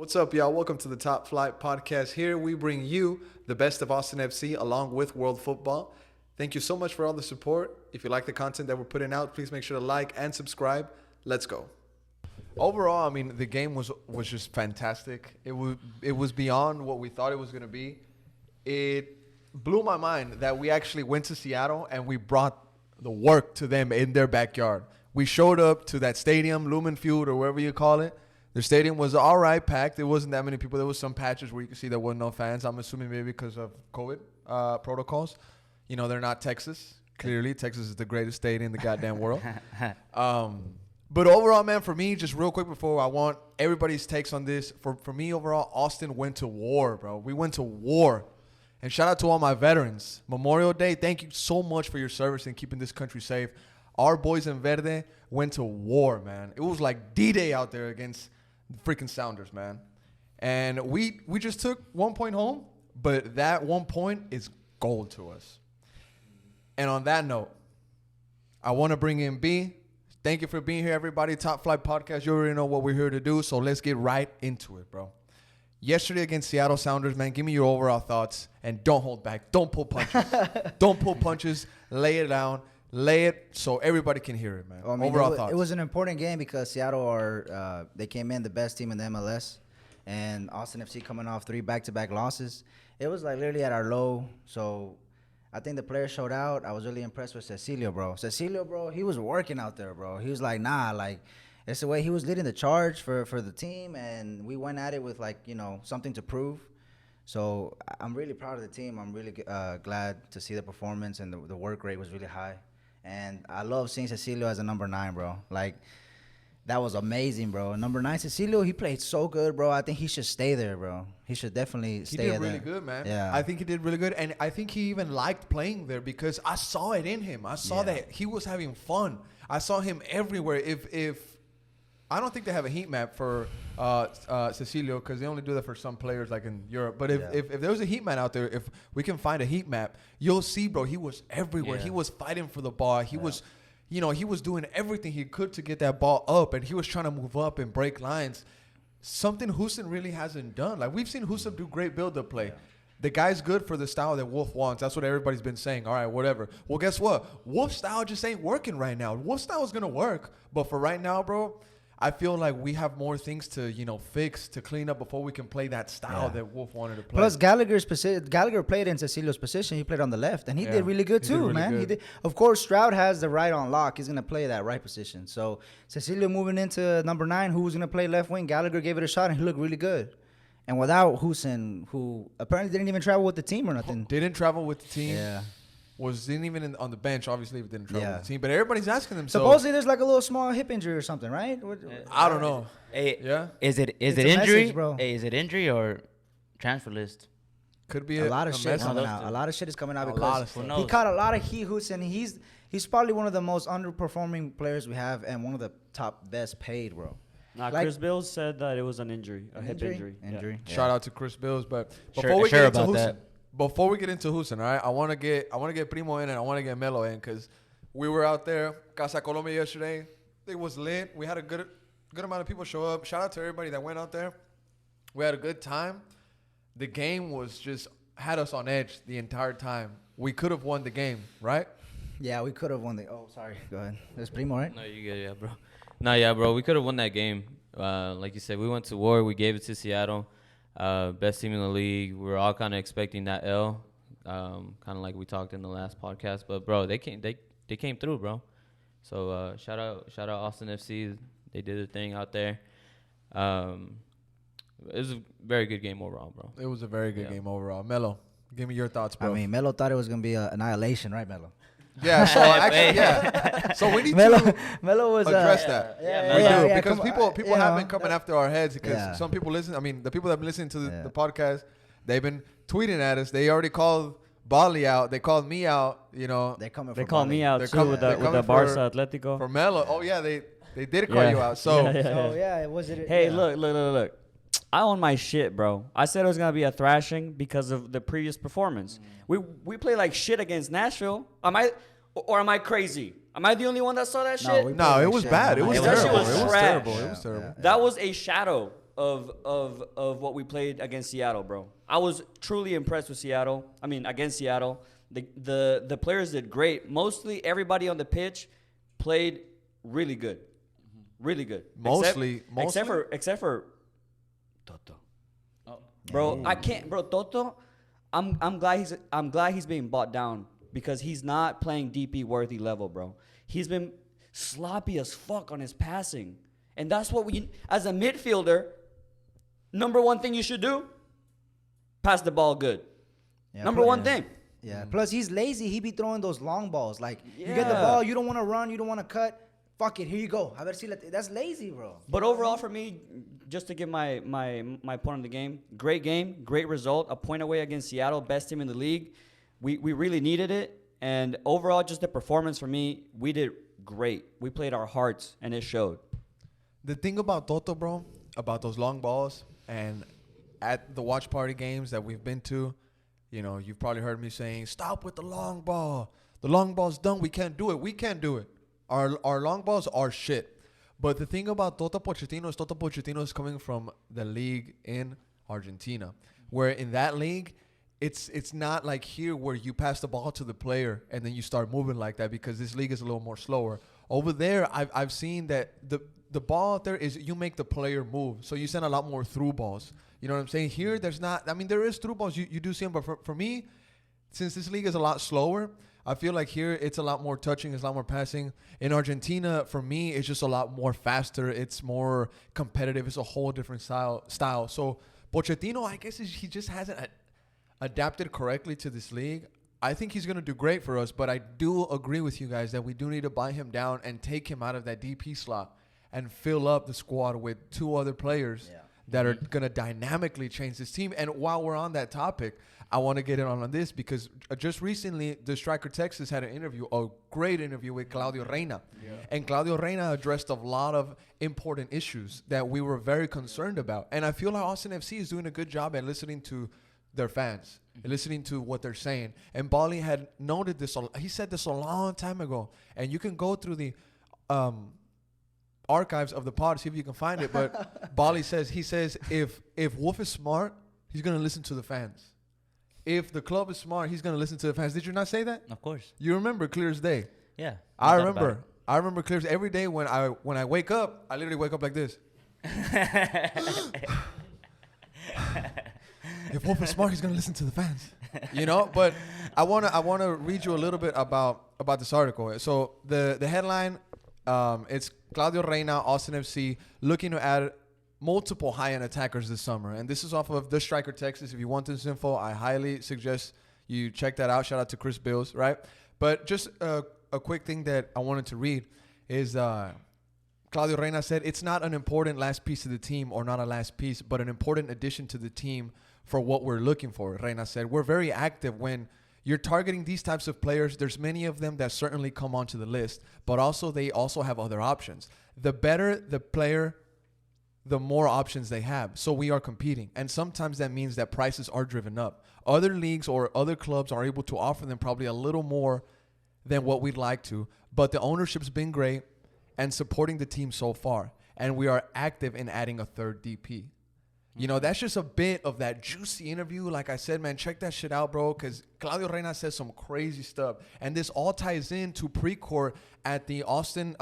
What's up, y'all? Welcome to the Top Flight Podcast. Here we bring you the best of Austin FC along with world football. Thank you so much for all the support. If you like the content that we're putting out, please make sure to like and subscribe. Let's go. Overall, I mean, the game was just fantastic. It was beyond what we thought it was going to be. It blew my mind that we actually went to Seattle and we brought the work to them in their backyard. We showed up to that stadium, Lumen Field or wherever you call it. The stadium was all right, packed. There wasn't that many people. There was some patches where you could see there were no fans. I'm assuming maybe because of COVID protocols. You know, they're not Texas. Clearly, Texas is the greatest state in the goddamn world. But overall, man, for me, just real quick before I want everybody's takes on this. For me, overall, Austin went to war, bro. We went to war. And shout out to all my veterans. Memorial Day, thank you so much for your service in keeping this country safe. Our boys in Verde went to war, man. It was like D-Day out there against the freaking Sounders, man. And we just took 1 point home, but that 1 point is gold to us. And on that note, I want to bring in B. Thank you for being here, everybody. Top Flight Podcast. You already know what we're here to do, so let's get right into it, bro. Yesterday against Seattle Sounders, man, give me your overall thoughts, and don't hold back. Don't pull punches. Don't pull punches. Lay it down. Lay it so everybody can hear it, man. Well, I mean, overall thoughts. It was an important game because Seattle they came in the best team in the MLS, and Austin FC coming off 3 back-to-back losses. It was like literally at our low, so I think the players showed out. I was really impressed with Cecilio, bro. Cecilio, bro, he was working out there, bro. He was like, nah, like, it's the way he was leading the charge for the team, and we went at it with, like, you know, something to prove. So I'm really proud of the team. I'm really glad to see the performance, and the work rate was really high. And I love seeing Cecilio as a number 9, bro. Like, that was amazing, bro. Number 9, Cecilio, he played so good, bro. I think he should stay there, bro. He should definitely stay there. He did really good, man. Yeah. I think he did really good. And I think he even liked playing there because I saw it in him. I saw that he was having fun. I saw him everywhere. If I don't think they have a heat map for Cecilio because they only do that for some players like in Europe. But if there was a heat map out there, if we can find a heat map, you'll see, bro, he was everywhere. Yeah. He was fighting for the ball. He was, you know, he was doing everything he could to get that ball up, and he was trying to move up and break lines. Something Hoesen really hasn't done. Like, we've seen Hoesen do great build-up play. Yeah. The guy's good for the style that Wolf wants. That's what everybody's been saying. All right, whatever. Well, guess what? Wolf's style just ain't working right now. Wolf's style is going to work. But for right now, bro, I feel like we have more things to, you know, fix, to clean up before we can play that style that Wolf wanted to play. Plus, Gallagher played in Cecilio's position. He played on the left, and he did really good too, really man. Good. He did. Of course, Stroud has the right on lock. He's going to play that right position. So, Cecilio moving into number 9, who was going to play left wing. Gallagher gave it a shot, and he looked really good. And without Hoesen, who apparently didn't even travel with the team or nothing. Didn't travel with the team. Yeah. Didn't even on the bench. Obviously, he didn't travel with the team. But everybody's asking themselves. Supposedly, there's like a little small hip injury or something, right? I don't know. Hey, yeah. Is it injury? Message, bro. Hey, is it injury or transfer list? Could be a lot of shit coming out. A lot of shit is coming out because he caught a lot of heat, and he's probably one of the most underperforming players we have and one of the top best paid, bro. Nah, like, Chris Bills said that it was an injury, a hip injury. Yeah. Shout out to Chris Bills, but before we get into Hoesen, before we get into Hoesen, all right, I want to get Primo in and I want to get Melo in because we were out there, Casa Colombia yesterday. It was lit. We had a good amount of people show up. Shout out to everybody that went out there. We had a good time. The game was just had us on edge the entire time. We could have won the game, right? Yeah, we could have won the. Oh, sorry. Go ahead. It's Primo, right? No, you good, yeah, bro. No, yeah, bro. We could have won that game. Like you said, we went to war. We gave it to Seattle. Best team in the league. We were all kind of expecting that L, kind of like we talked in the last podcast. But bro, they came through, bro. So shout out Austin FC. They did their thing out there. It was a very good game overall, bro. It was a very good game overall. Melo, give me your thoughts, bro. I mean, Melo thought it was gonna be an annihilation, right, Melo? Yeah, so actually, So we need to Melo was address that. Yeah, we do because people have been coming after our heads because some people listen. I mean, the people that have been listening to the podcast, they've been tweeting at us. They already called Bali out. They called me out. You know, they called me out too with the Barca Atletico. For Melo. Oh yeah, they did call you out. So was it? Hey, look. I own my shit, bro. I said it was gonna be a thrashing because of the previous performance. We played like shit against Nashville. Am I crazy? Am I the only one that saw that shit? No, it was bad. It was terrible. It was terrible. It was terrible. That was a shadow. of what we played against Seattle, bro. I was truly impressed with Seattle. I mean, against Seattle, the players did great. Mostly everybody on the pitch played really good, really good. Mostly, except for Toto. Bro, I can't, bro. Toto, I'm glad he's being bought down because he's not playing DP worthy level, bro. He's been sloppy as fuck on his passing, and that's what we, as a midfielder, number one thing you should do, pass the ball good. Yeah, Number one thing. Yeah. Plus, he's lazy. He be throwing those long balls. Like, you get the ball, you don't want to run, you don't want to cut. Fuck it, here you go. That's lazy, bro. But overall, for me, just to give my point on the game, great result. A point away against Seattle, best team in the league. We really needed it. And overall, just the performance for me, we did great. We played our hearts, and it showed. The thing about Toto, bro, about those long balls, and at the watch party games that we've been to, you know, you've probably heard me saying, stop with the long ball. The long ball's done. We can't do it. We can't do it. Our long balls are shit. But the thing about Toto Pochettino is coming from the league in Argentina, where in that league, it's not like here where you pass the ball to the player and then you start moving like that, because this league is a little more slower. Over there, I've seen that the ball out there is you make the player move. So you send a lot more through balls. You know what I'm saying? Here, there's not. I mean, there is through balls. You do see them. But for me, since this league is a lot slower, I feel like here it's a lot more touching. It's a lot more passing. In Argentina, for me, it's just a lot more faster. It's more competitive. It's a whole different style. So Pochettino, I guess he just hasn't adapted correctly to this league. I think he's going to do great for us. But I do agree with you guys that we do need to buy him down and take him out of that DP slot and fill up the squad with two other players that are going to dynamically change this team. And while we're on that topic, I want to get in on this because just recently, the Striker Texas had an interview, a great interview with Claudio Reyna. Yeah. And Claudio Reyna addressed a lot of important issues that we were very concerned about. And I feel like Austin FC is doing a good job at listening to their fans, listening to what they're saying. And Bali had noted this. He said this a long time ago. And you can go through the archives of the pod, see if you can find it. But Bali says, if Wolf is smart, he's going to listen to the fans. If the club is smart, he's going to listen to the fans. Did you not say that? Of course. You remember clear as day. Yeah. I remember clear as every day when I wake up, I literally wake up like this. If Wolf is smart, he's going to listen to the fans. You know, but I want to read you a little bit about this article. So the headline, it's Claudio Reyna, Austin FC, looking to add multiple high-end attackers this summer. And this is off of The Striker Texas. If you want this info, I highly suggest you check that out. Shout out to Chris Bills, right? But just a quick thing that I wanted to read is Claudio Reyna said, it's not an important last piece of the team or not a last piece, but an important addition to the team for what we're looking for, Reyna said. We're very active when you're targeting these types of players. There's many of them that certainly come onto the list, but they also have other options. The better the player, the more options they have. So we are competing. And sometimes that means that prices are driven up. Other leagues or other clubs are able to offer them probably a little more than what we'd like to. But the ownership's been great and supporting the team so far. And we are active in adding a third DP. You know, that's just a bit of that juicy interview. Like I said, man, check that shit out, bro, because Claudio Reyna says some crazy stuff. And this all ties into pre-court at the Austin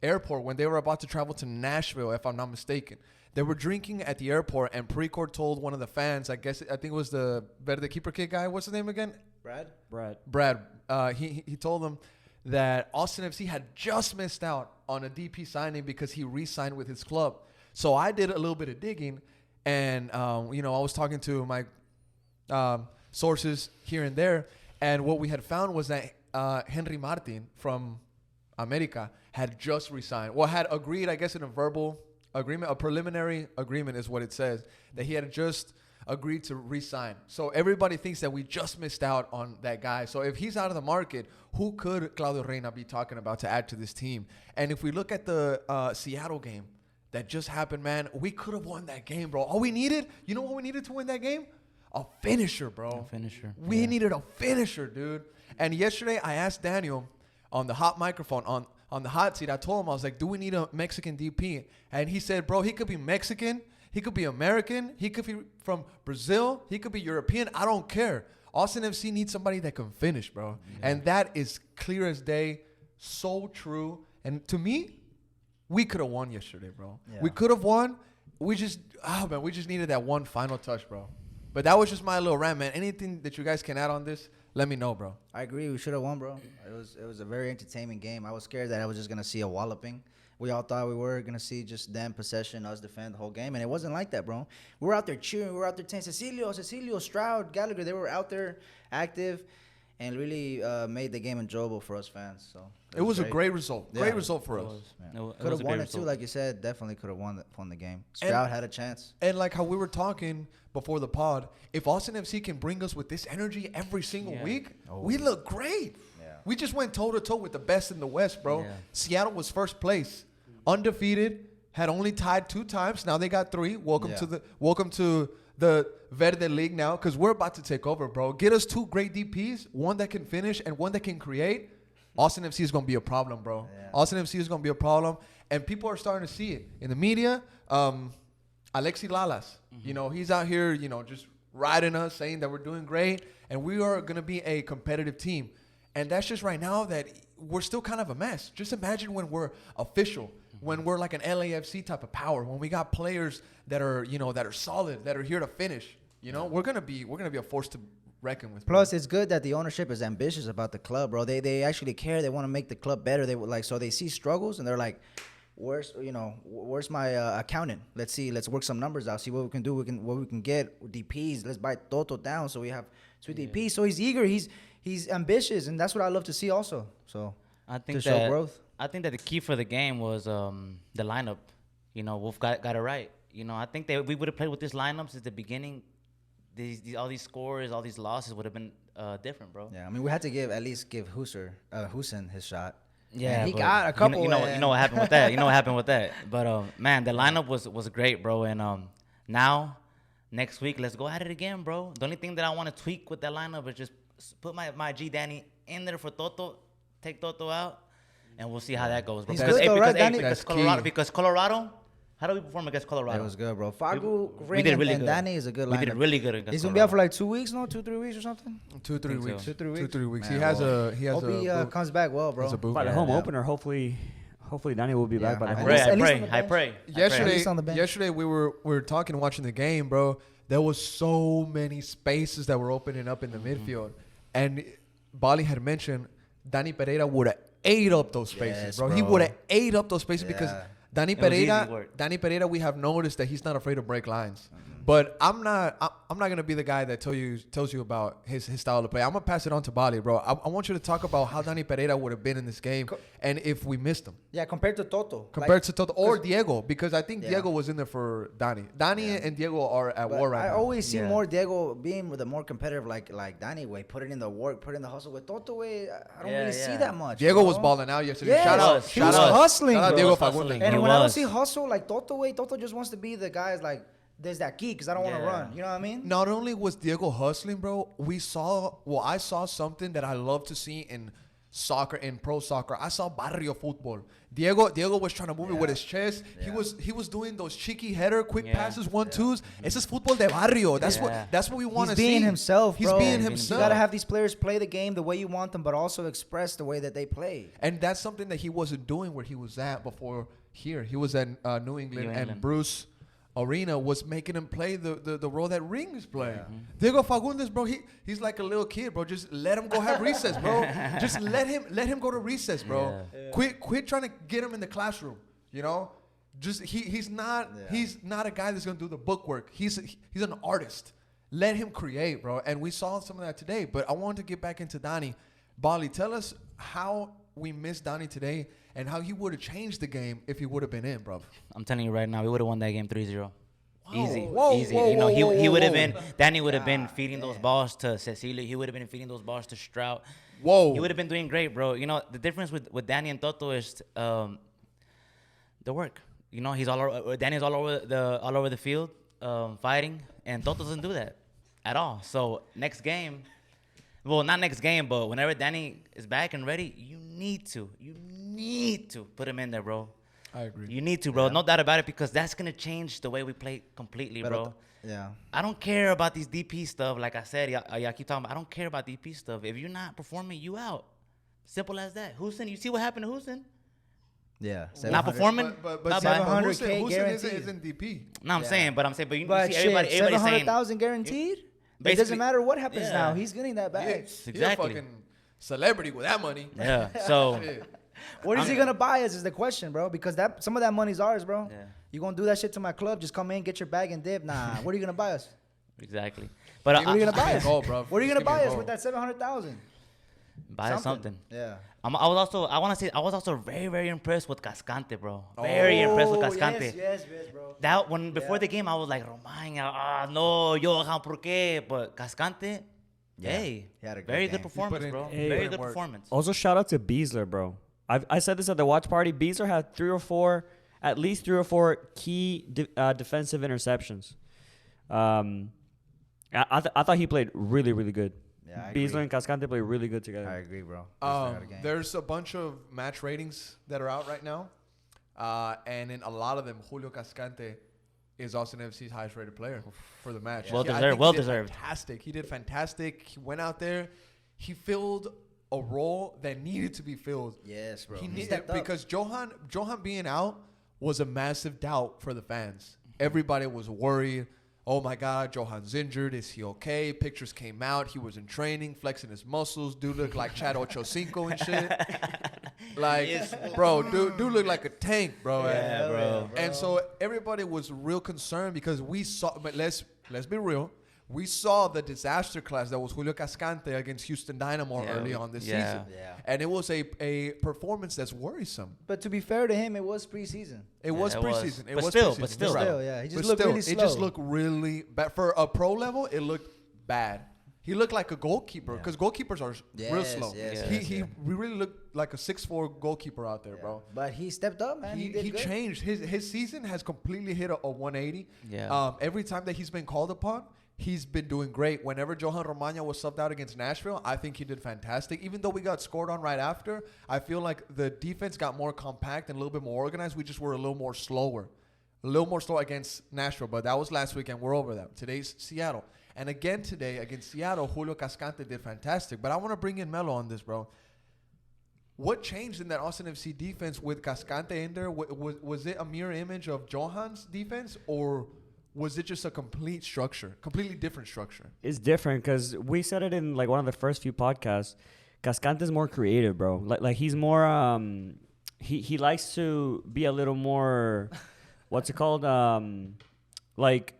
airport when they were about to travel to Nashville, if I'm not mistaken. They were drinking at the airport, and Precourt told one of the fans, I think it was the Verde Keeper Kid guy. What's his name again? Brad. He told them that Austin FC had just missed out on a DP signing because he re-signed with his club. So I did a little bit of digging, and I was talking to my sources here and there, and what we had found was that Henry Martin from America had just resigned. Well, had agreed, I guess, in a verbal agreement, a preliminary agreement is what it says, that he had just agreed to resign. So everybody thinks that we just missed out on that guy. So if he's out of the market, who could Claudio Reyna be talking about to add to this team? And if we look at the Seattle game that just happened, man, we could have won that game, bro. All we needed, you know what we needed to win that game? A finisher, bro. We needed a finisher, dude. And yesterday I asked Daniel on the hot microphone, on the hot seat, I told him, I was like, do we need a Mexican DP? And he said, bro, he could be Mexican, He could be American. He could be from Brazil. He could be European. I don't care. Austin FC needs somebody that can finish, bro. Yeah. And that is clear as day. So true. And to me, we could have won yesterday, bro. Yeah. We could have won. We just needed that one final touch, bro. But that was just my little rant, man. Anything that you guys can add on this, let me know, bro. I agree. We should have won, bro. It was a very entertaining game. I was scared that I was just going to see a walloping. We all thought we were going to see just them possession, us defend the whole game. And it wasn't like that, bro. We were out there cheering. We were out there saying, Cecilio, Stroud, Gallagher. They were out there active and really made the game enjoyable for us fans. So it was a great result. Great result for us. Could have won it, too. Like you said, definitely could have won the game. Stroud had a chance. And like how we were talking before the pod, if Austin FC can bring us with this energy every single week, we look great. Yeah. We just went toe-to-toe with the best in the West, bro. Yeah. Seattle was first place. Undefeated, had only tied 2 times. Now they got 3. Welcome to the Verde League now, because we're about to take over, bro. Get us 2 great DPs, one that can finish and one that can create. Austin FC is going to be a problem, bro. Yeah. Austin FC is going to be a problem, and people are starting to see it in the media. Alexi Lalas, he's out here, just riding us, saying that we're doing great, and we are going to be a competitive team. And that's just right now that we're still kind of a mess. Just imagine when we're official, when we're like an LAFC type of power, when we got players that are, that are solid, that are here to finish. We're gonna be a force to reckon with. Plus, it's good that the ownership is ambitious about the club, bro. They actually care. They want to make the club better. So they see struggles and they're like, where's my accountant? Let's work some numbers out. See what we can do. What we can get DPs. Let's buy Toto down so we have 2 DPs. So he's eager. He's ambitious, and that's what I love to see also. So I think show growth. I think that the key for the game was the lineup. Wolf got it right. I think that we would have played with this lineup since the beginning. All these scores, all these losses would have been different, bro. Yeah, I mean, we had to give Hoesen his shot. Yeah, he got a couple. You know what happened with that. But man, the lineup was great, bro. And now next week, let's go at it again, bro. The only thing that I want to tweak with that lineup is just put my G Danny in there for Toto, take Toto out, and we'll see how that goes, bro. He's good though, right, Danny? Because Colorado, how do we perform against Colorado? It was good, bro. Fagu, Ring, and Danny is a good lineup. We did really good against He's going to be out for like 2 weeks, no? 2-3 weeks or something? 2-3 weeks. So. 2-3 weeks. Man, Hope he comes back well, bro. By the home opener, hopefully Danny will be back by the home opener. I pray. Yesterday we were talking and watching the game, bro. There was so many spaces that were opening up in the midfield. And Bali had mentioned Danny Pereira would have ate up those spaces, bro. He would have ate up those spaces because Danny Pereira, we have noticed that he's not afraid to break lines. But I'm not gonna be the guy that tells you about his style of play. I'm gonna pass it on to Bali, bro. I want you to talk about how Danny Pereira would have been in this game and if we missed him. Yeah, compared to Toto. Or Diego, because I think Diego was in there for Danny. Danny and Diego are at war right now. I always see more Diego being with a more competitive like Danny way, put it in the work, put in the hustle. With Toto way, I don't really see that much. Diego was balling out yesterday. Yeah, Shout out. He was hustling. Shout out Diego Fagundes. And when I don't see hustle like Toto way, Toto just wants to be the guys like, there's that key because I don't want to run. You know what I mean? Not only was Diego hustling, bro, I saw something that I love to see in soccer, in pro soccer. I saw barrio football. Diego was trying to move it with his chest. Yeah. He was doing those cheeky header, quick passes, 1-2s. It's just football de barrio. That's what we want to see. He's being himself, bro. He's being himself. You got to have these players play the game the way you want them, but also express the way that they play. And that's something that he wasn't doing where he was at before here. He was at New England, and Bruce Arena was making him play the role that Ring is playing. Yeah. Diego Fagundes, bro, he's like a little kid, bro. Just let him go have recess, bro. Just let him go to recess, bro. Yeah. Quit trying to get him in the classroom. Just he's not a guy that's gonna do the book work. He's an artist. Let him create, bro. And we saw some of that today. But I wanted to get back into Danny. Bali, tell us how we missed Danny today and how he would have changed the game if he would have been in, bro. I'm telling you right now, we would have won that game 3-0. Wow. Easy. Whoa, easy. Whoa, He would have been, Danny would have been feeding those balls to Cecilio. He would have been feeding those balls to Stroud. Whoa. He would have been doing great, bro. The difference with Danny and Toto is the work. He's Danny's all over the field fighting, and Toto doesn't do that at all. So next game, well, not next game, but whenever Danny is back and ready, you need to put him in there, bro. I agree. You need to, bro. No doubt about it, because that's gonna change the way we play completely, bro. Yeah. I don't care about these DP stuff. Like I said, y'all keep talking about. I don't care about DP stuff. If you're not performing, you out. Simple as that. Hoesen, you see what happened to Hoesen? Yeah. Not performing. But Bye-bye. 700K Hoesen guaranteed. isn't DP. No, I'm saying, but you But see shit, everybody saying 700,000 guaranteed. It Basically- doesn't matter what happens Yeah. now. He's getting that bag. He's Exactly. a fucking celebrity with that money. Yeah. So Shit. What is he gonna buy us is the question, bro. Because that some of that money's ours, bro. Yeah. You gonna do that shit to my club? Just come in, get your bag, and dip. Nah. What are you gonna buy us? exactly. But What are you gonna buy us? Goal, bro. What are you Just gonna give me buy a us goal. with that 700,000? buy something. Yeah. I was also very, very impressed with Cascante, bro. Very impressed with Cascante. Yes, bro. That when before the game, I was like, Romana, no, Johan, ¿por qué? But Cascante, hey, he had a great very game. good performance, in- bro. he Very put in good work. performance. Also, shout out to Beasler, bro. I said this at the watch party. Beasler had at least three or four key defensive interceptions. I thought he played really, really good. Yeah, I Beasler agree. and Cascante played really good together. I agree, bro. Beasler had a game. There's a bunch of match ratings that are out right now. And in a lot of them, Julio Cascante is Austin FC's highest rated player for the match. Well I deserved, think well he did deserved. Fantastic. He did fantastic. He went out there. He filled a role that needed to be filled. Yes, bro. He He needed stepped up. because Johan being out was a massive doubt for the fans. Everybody was worried. Oh my God, Johan's injured. Is he okay? Pictures came out. He was in training, flexing his muscles. Dude looked like Chad Ochocinco and shit. Like, bro, dude looked like a tank, bro. Yeah, bro. And so everybody was real concerned because we saw. But let's be real. We saw the disaster class that was Julio Cascante against Houston Dynamo Yeah, early on this yeah. season. Yeah. And it was a performance that's worrisome. But to be fair to him, it was preseason. It was it was. preseason. It But was still, preseason. but still. You're right. Still, yeah. He just But looked still, really slow. It just looked really bad. For a pro level, it looked bad. He looked like a goalkeeper because goalkeepers are real Yes, slow. yes, He really looked like a 6'4" goalkeeper out there, bro. But he stepped up, man. He did He good. changed. His season has completely hit a 180. Yeah. Every time that he's been called upon, he's been doing great. Whenever Johan Romana was subbed out against Nashville, I think he did fantastic. Even though we got scored on right after, I feel like the defense got more compact and a little bit more organized. We just were a little more slower. Against Nashville. But that was last week, and we're over that. Today's Seattle. And again today against Seattle, Julio Cascante did fantastic. But I want to bring in Melo on this, bro. What changed in that Austin FC defense with Cascante in there? Was it a mirror image of Johan's defense, or was it just a completely different structure? It's different because we said it in like one of the first few podcasts. Cascante's more creative, bro. Like he's more he likes to be a little more what's it called? Like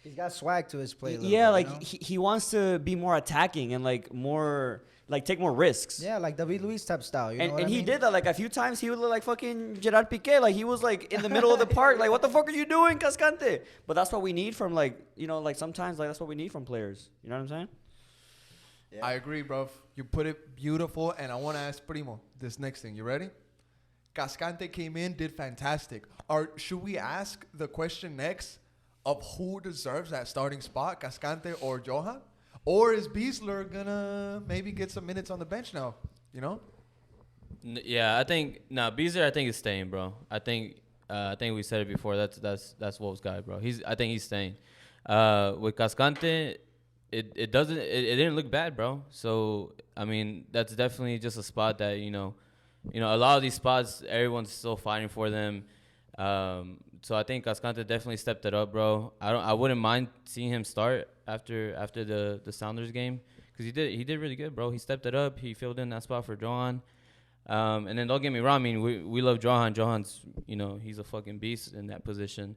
He's got swag to his play. a little yeah, bit, like you know? he wants to be more attacking and like more like take more risks. Yeah, like David Luiz type style. You know And, what and I he mean? did that like a few times. He would look like fucking Gerard Piqué. Like he was like in the middle of the park. Like what the fuck are you doing, Cascante? But that's what we need from like like sometimes like that's what we need from players. You know what I'm saying? Yeah. I agree, bro. You put it beautiful, and I want to ask Primo this next thing. You ready? Cascante came in, did fantastic. Should we ask the question next of who deserves that starting spot, Cascante or Johan? Or is Beasler gonna maybe get some minutes on the bench now? You know? Yeah, I think Beezer. I think is staying, bro. I think we said it before. That's Wolves guy, bro. I think he's staying. With Cascante, it didn't look bad, bro. So I mean, that's definitely just a spot that a lot of these spots, everyone's still fighting for them. So I think Cascante definitely stepped it up, bro. I wouldn't mind seeing him start after the Sounders game because he did really good, bro. He stepped it up. He filled in that spot for Johan. And then don't get me wrong. I mean, we love Johan. Johan's he's a fucking beast in that position.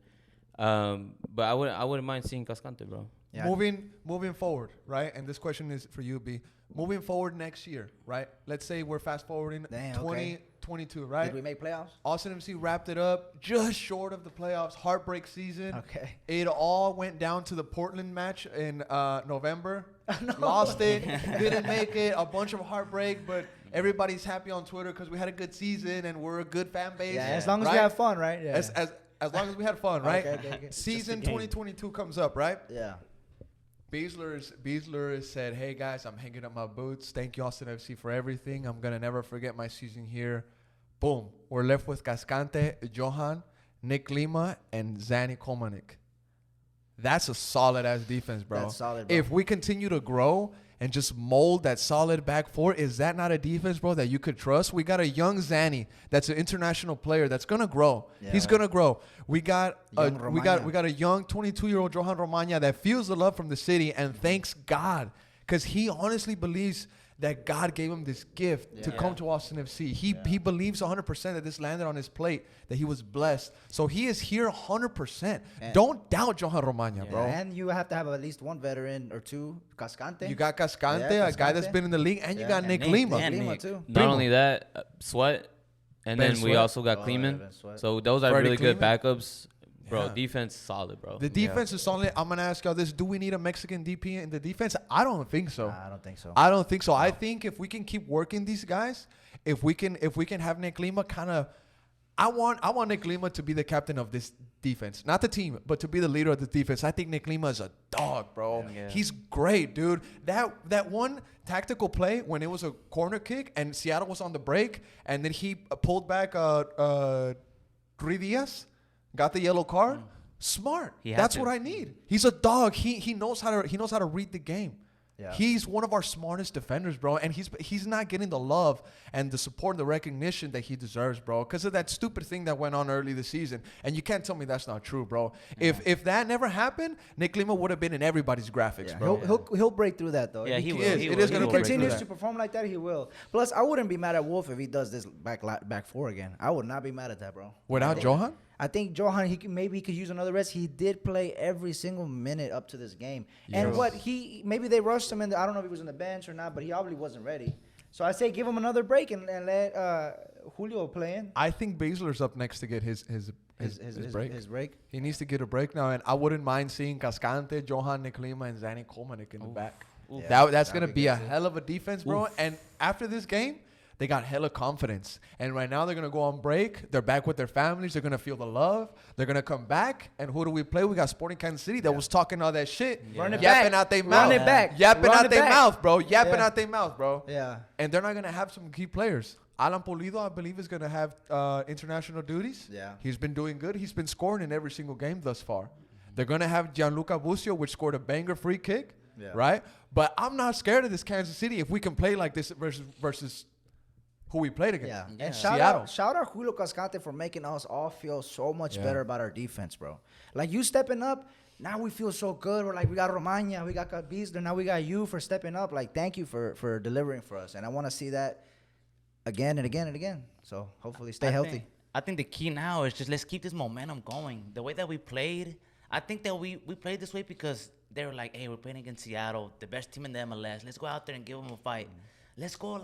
But I wouldn't mind seeing Cascante, bro. Yeah. Moving forward, right? And this question is for you, B. Moving forward next year, right? Let's say we're fast forwarding Damn, okay. 2022, right? Did we make playoffs? Austin FC wrapped it up just short of the playoffs. Heartbreak season. Okay. It all went down to the Portland match in November. Lost it. Didn't make it. A bunch of heartbreak, but everybody's happy on Twitter because we had a good season and we're a good fan base. Yeah, as long as right? we have fun, right? Yeah. As long as we had fun, right? Okay. Season 2022 comes up, right? Yeah. Beasler said, "Hey guys, I'm hanging up my boots. Thank you, Austin FC, for everything. I'm gonna never forget my season here. Boom. We're left with Cascante, Johan, Nick Lima, and Zanny Komanik. That's a solid-ass defense, bro. That's solid, bro. If we continue to grow and just mold that solid back four, is that not a defense, bro, that you could trust? We got a young Zanny that's an international player that's gonna grow. Yeah. He's gonna grow. We got Young we got a young 22-year-old Johan Romana that feels the love from the city and thanks God, because he honestly believes that God gave him this gift to come to Austin FC. He believes 100% that this landed on his plate, that he was blessed. So he is here 100%. Don't doubt Johan Romana, bro. And you have to have at least one veteran or two. Cascante. You got Cascante, Yeah, a guy that's Cascante. been in the league, and you got Nick Nick, Lima. and Lima Nick. too. Not only that, Sweat, and Ben then we Sweat. also got Oh, Kleeman. yeah, Ben Sweat. So those are Freddie really good Kleeman. backups. Bro, Yeah. defense solid, bro. The defense is solid. I'm gonna ask y'all this: do we need a Mexican DP in the defense? I don't think so. Nah, I don't think so. I don't think so. I think if we can keep working these guys, if we can have Nick Lima kind of, I want Nick Lima to be the captain of this defense, not the team, but to be the leader of the defense. I think Nick Lima is a dog, bro. Yeah. He's great, dude. That one tactical play when it was a corner kick and Seattle was on the break, and then he pulled back 3 Diaz, got the yellow card. Smart. He had That's to. what I need. He's a dog. He knows how to read the game. Yeah. He's one of our smartest defenders, bro, and he's not getting the love and the support and the recognition that he deserves, bro, because of that stupid thing that went on early this season. And you can't tell me that's not true, bro. If that never happened, Nick Lima would have been in everyback graphics, Yeah, bro. he'll break through that though. Yeah, If he he will. is. He It will. is gonna he break through continues that. to perform like that, he will. Plus, I wouldn't be mad at Wolf if he does this back four again. I would not be mad at that, bro. Without Johan? I think Johan, maybe he could use another rest. He did play every single minute up to this game. And maybe they rushed him, I don't know if he was on the bench or not, but he obviously wasn't ready. So I say give him another break and let Julio play in. I think Baszler's up next to get his break. His break. He needs to get a break now, and I wouldn't mind seeing Cascante, Johan, Nick Lima, and Zanny Komanik in the back. Yeah, That's that'd going to be be good a too. hell of a defense, bro. And after this game, they got hella confidence. And right now, they're going to go on break. They're back with their families. They're going to feel the love. They're going to come back. And who do we play? We got Sporting Kansas City that was talking all that shit. Run it Yapping back. out their Run mouth. it back. Yapping Run out it their back. mouth, bro. Yapping Yeah. out their mouth, bro. Yeah. And they're not going to have some key players. Alan Pulido, I believe, is going to have international duties. Yeah. He's been doing good. He's been scoring in every single game thus far. They're going to have Gianluca Busio, which scored a banger free kick, right? But I'm not scared of this Kansas City if we can play like this versus who we played against. Yeah. And Seattle. shout out Julio Cascante for making us all feel so much Yeah. better about our defense, bro. Like you stepping up, now we feel so good. We're like, we got Romana, we got Beasler, now we got you for stepping up. Like, thank you for delivering for us. And I want to see that again and again and again. So hopefully stay healthy. I think the key now is just let's keep this momentum going. The way that we played, I think that we played this way because they were like, hey, we're playing against Seattle, the best team in the MLS. Let's go out there and give them a fight. Let's go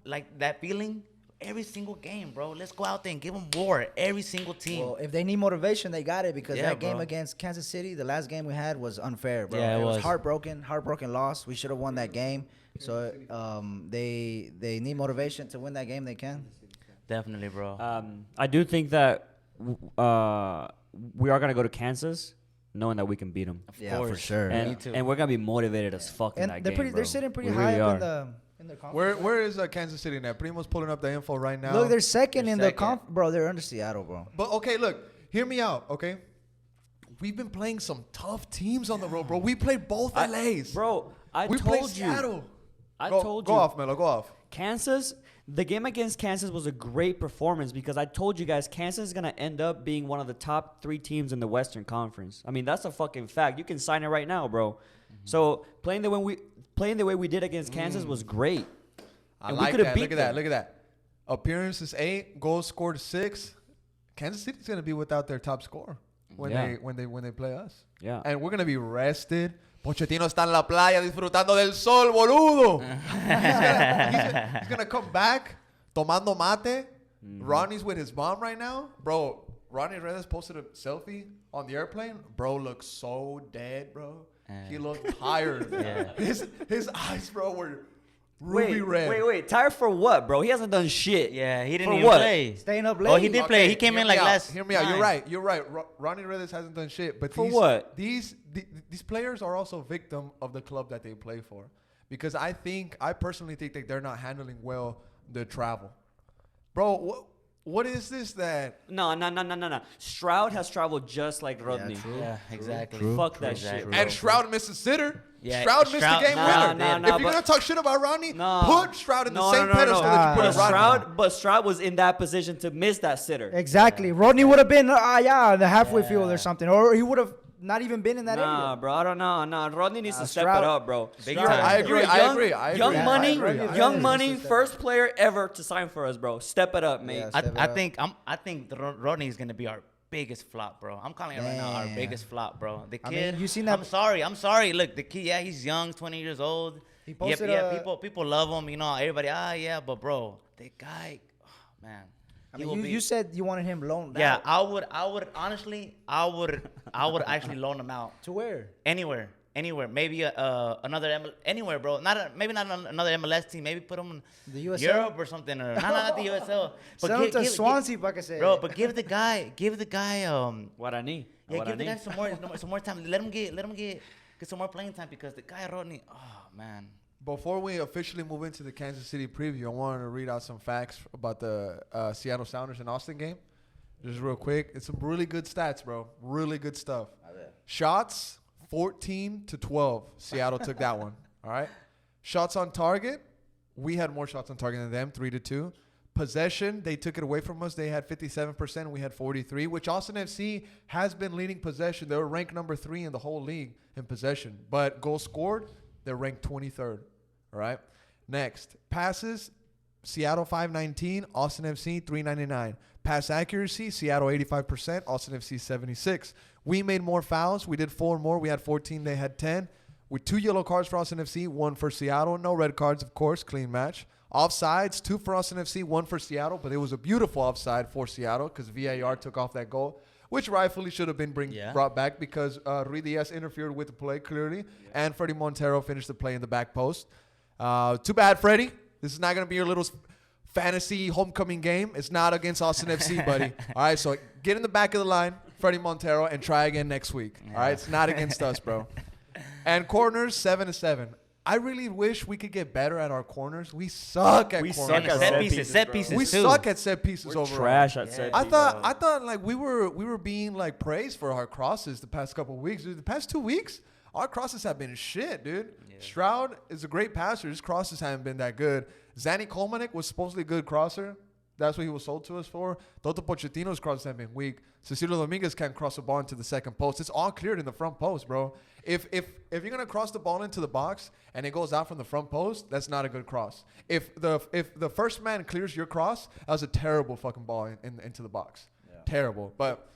like that feeling every single game, bro. Let's go out there and give them war, every single team. Well, if they need motivation, they got it because Yeah, that game bro. against Kansas City, the last game we had was unfair, bro. Yeah, it was. heartbroken loss. We should have won that game. So they need motivation to win that game. They can. Definitely, bro. I do think that we are gonna go to Kansas, knowing that we can beat them, Yeah, for course. sure. Me and too. and we're gonna be motivated as fuck in And that they're game, pretty. bro. They're sitting pretty We high really up are. in the conference. Where is Kansas City now? Primo's pulling up the info right now. Look, they're second in the second. bro. They're under Seattle, bro. But okay, look, hear me out, okay? We've been playing some tough teams on the road, bro. We played both LAs. Bro, I we played told you. Seattle. I Go told you. off, Melo, go off. Kansas, the game against Kansas was a great performance because I told you guys Kansas is going to end up being one of the top 3 teams in the Western Conference. I mean, that's a fucking fact. You can sign it right now, bro. So playing the way we did against Kansas was great. I And we like coulda that. beat Look at that. them. Look at that. Appearances 8, goals scored 6. Kansas City's gonna be without their top scorer when Yeah. they play us. Yeah. And we're gonna be rested. Pochettino está en la playa disfrutando del sol, boludo. he's gonna come back tomando mate. Ronnie's with his mom right now, bro. Ronnie Redes posted a selfie on the airplane. Bro looks so dead, bro. He looked tired. Yeah. His eyes, bro, were ruby red. Wait. Tired for what, bro? He hasn't done shit. yeah, he didn't For even what? play. Staying up late. Oh, he did play. He came hear in me like out. last. Hear me out. You're time. right. You're right. Ronnie Redes hasn't done shit. But For what? These players are also victim of the club that they play for, because I personally think that they're not handling well the travel. Bro, what is this that? No. Stroud has traveled just like Rodney. Yeah, exactly. Fuck that Exactly. shit. And Stroud missed a sitter. Yeah, Stroud missed the game winner. nah, If you're gonna talk shit about Rodney, No. put Stroud in the same pedestal that you But put Rodney. Stroud was in that position to miss that sitter. Exactly. Rodney would have been, in the halfway field or something. Or he would have not even been in that Nah, area. bro, I don't know. Nah, Rodney needs to step Stroud- it up, bro. Big You're- time. I agree, you're I young- agree, I Young agree. money, I agree. young money, first player ever to sign for us, bro. Step it up, mate. Yeah. I, Step it I up. think I think Rodney is gonna be our biggest flop, bro. I'm calling it right now, our Damn. biggest flop, bro. The I kid. mean, you seen that- I'm sorry. Look, the kid. Yeah, he's young, 20 years old. He posted yeah. a- People love him. You know, everybody. Yeah, but bro, the guy, man. I he mean, will you said you wanted him loaned Yeah, out. I would honestly, I would actually loan him out To where? anywhere. Maybe anywhere, bro. Maybe not another MLS team. Maybe put him in The USL? Europe or something, or not the USL. But Send him to Swansea, para que se- bro. But give the guy, Guarani. yeah, give the guy some more time. Let him get some more playing time because the guy Rodney, oh man. Before we officially move into the Kansas City preview, I wanted to read out some facts about the Seattle Sounders and Austin game. Just real quick. It's some really good stats, bro. Really good stuff. Shots, 14-12. Seattle took that one. All right. Shots on target, we had more shots on target than them, 3-2. Possession, they took it away from us. They had 57%. We had 43%, which Austin FC has been leading possession. They were ranked number 3 in the whole league in possession. But goals scored, they're ranked 23rd. All right. Next, passes, Seattle 519, Austin FC 399. Pass accuracy, Seattle 85%, Austin FC 76. We made more fouls. We did 4 more. We had 14. They had 10. With 2 yellow cards for Austin FC, 1 for Seattle. No red cards, of course. Clean match. Offsides, 2 for Austin FC, 1 for Seattle. But it was a beautiful offside for Seattle because VAR took off that goal, which rightfully should have been brought back because Rui Diaz interfered with the play clearly. And Freddie Montero finished the play in the back post. Too bad, Freddie. This is not going to be your little fantasy homecoming game. It's not against Austin FC, buddy. All right, so get in the back of the line, Freddie Montero, and try again next week. All right, it's not against us, bro. And corners, 7-7. I really wish we could get better at our corners. We suck at corners. suck at Set pieces We too. suck at set pieces We're overall. trash at set I pieces. thought like we were being like praised for our crosses the past couple of weeks. Dude, the past 2 weeks, our crosses have been shit, dude. Yeah. Stroud is a great passer. His crosses haven't been that good. Zanny Kolmanek was supposedly a good crosser. That's what he was sold to us for. Toto Pochettino's crosses have been weak. Cecilio Dominguez can't cross a ball into the second post. It's all cleared in the front post, bro. If you're gonna cross the ball into the box and it goes out from the front post, that's not a good cross. If the first man clears your cross, that was a terrible fucking ball into the box. Yeah. Terrible. But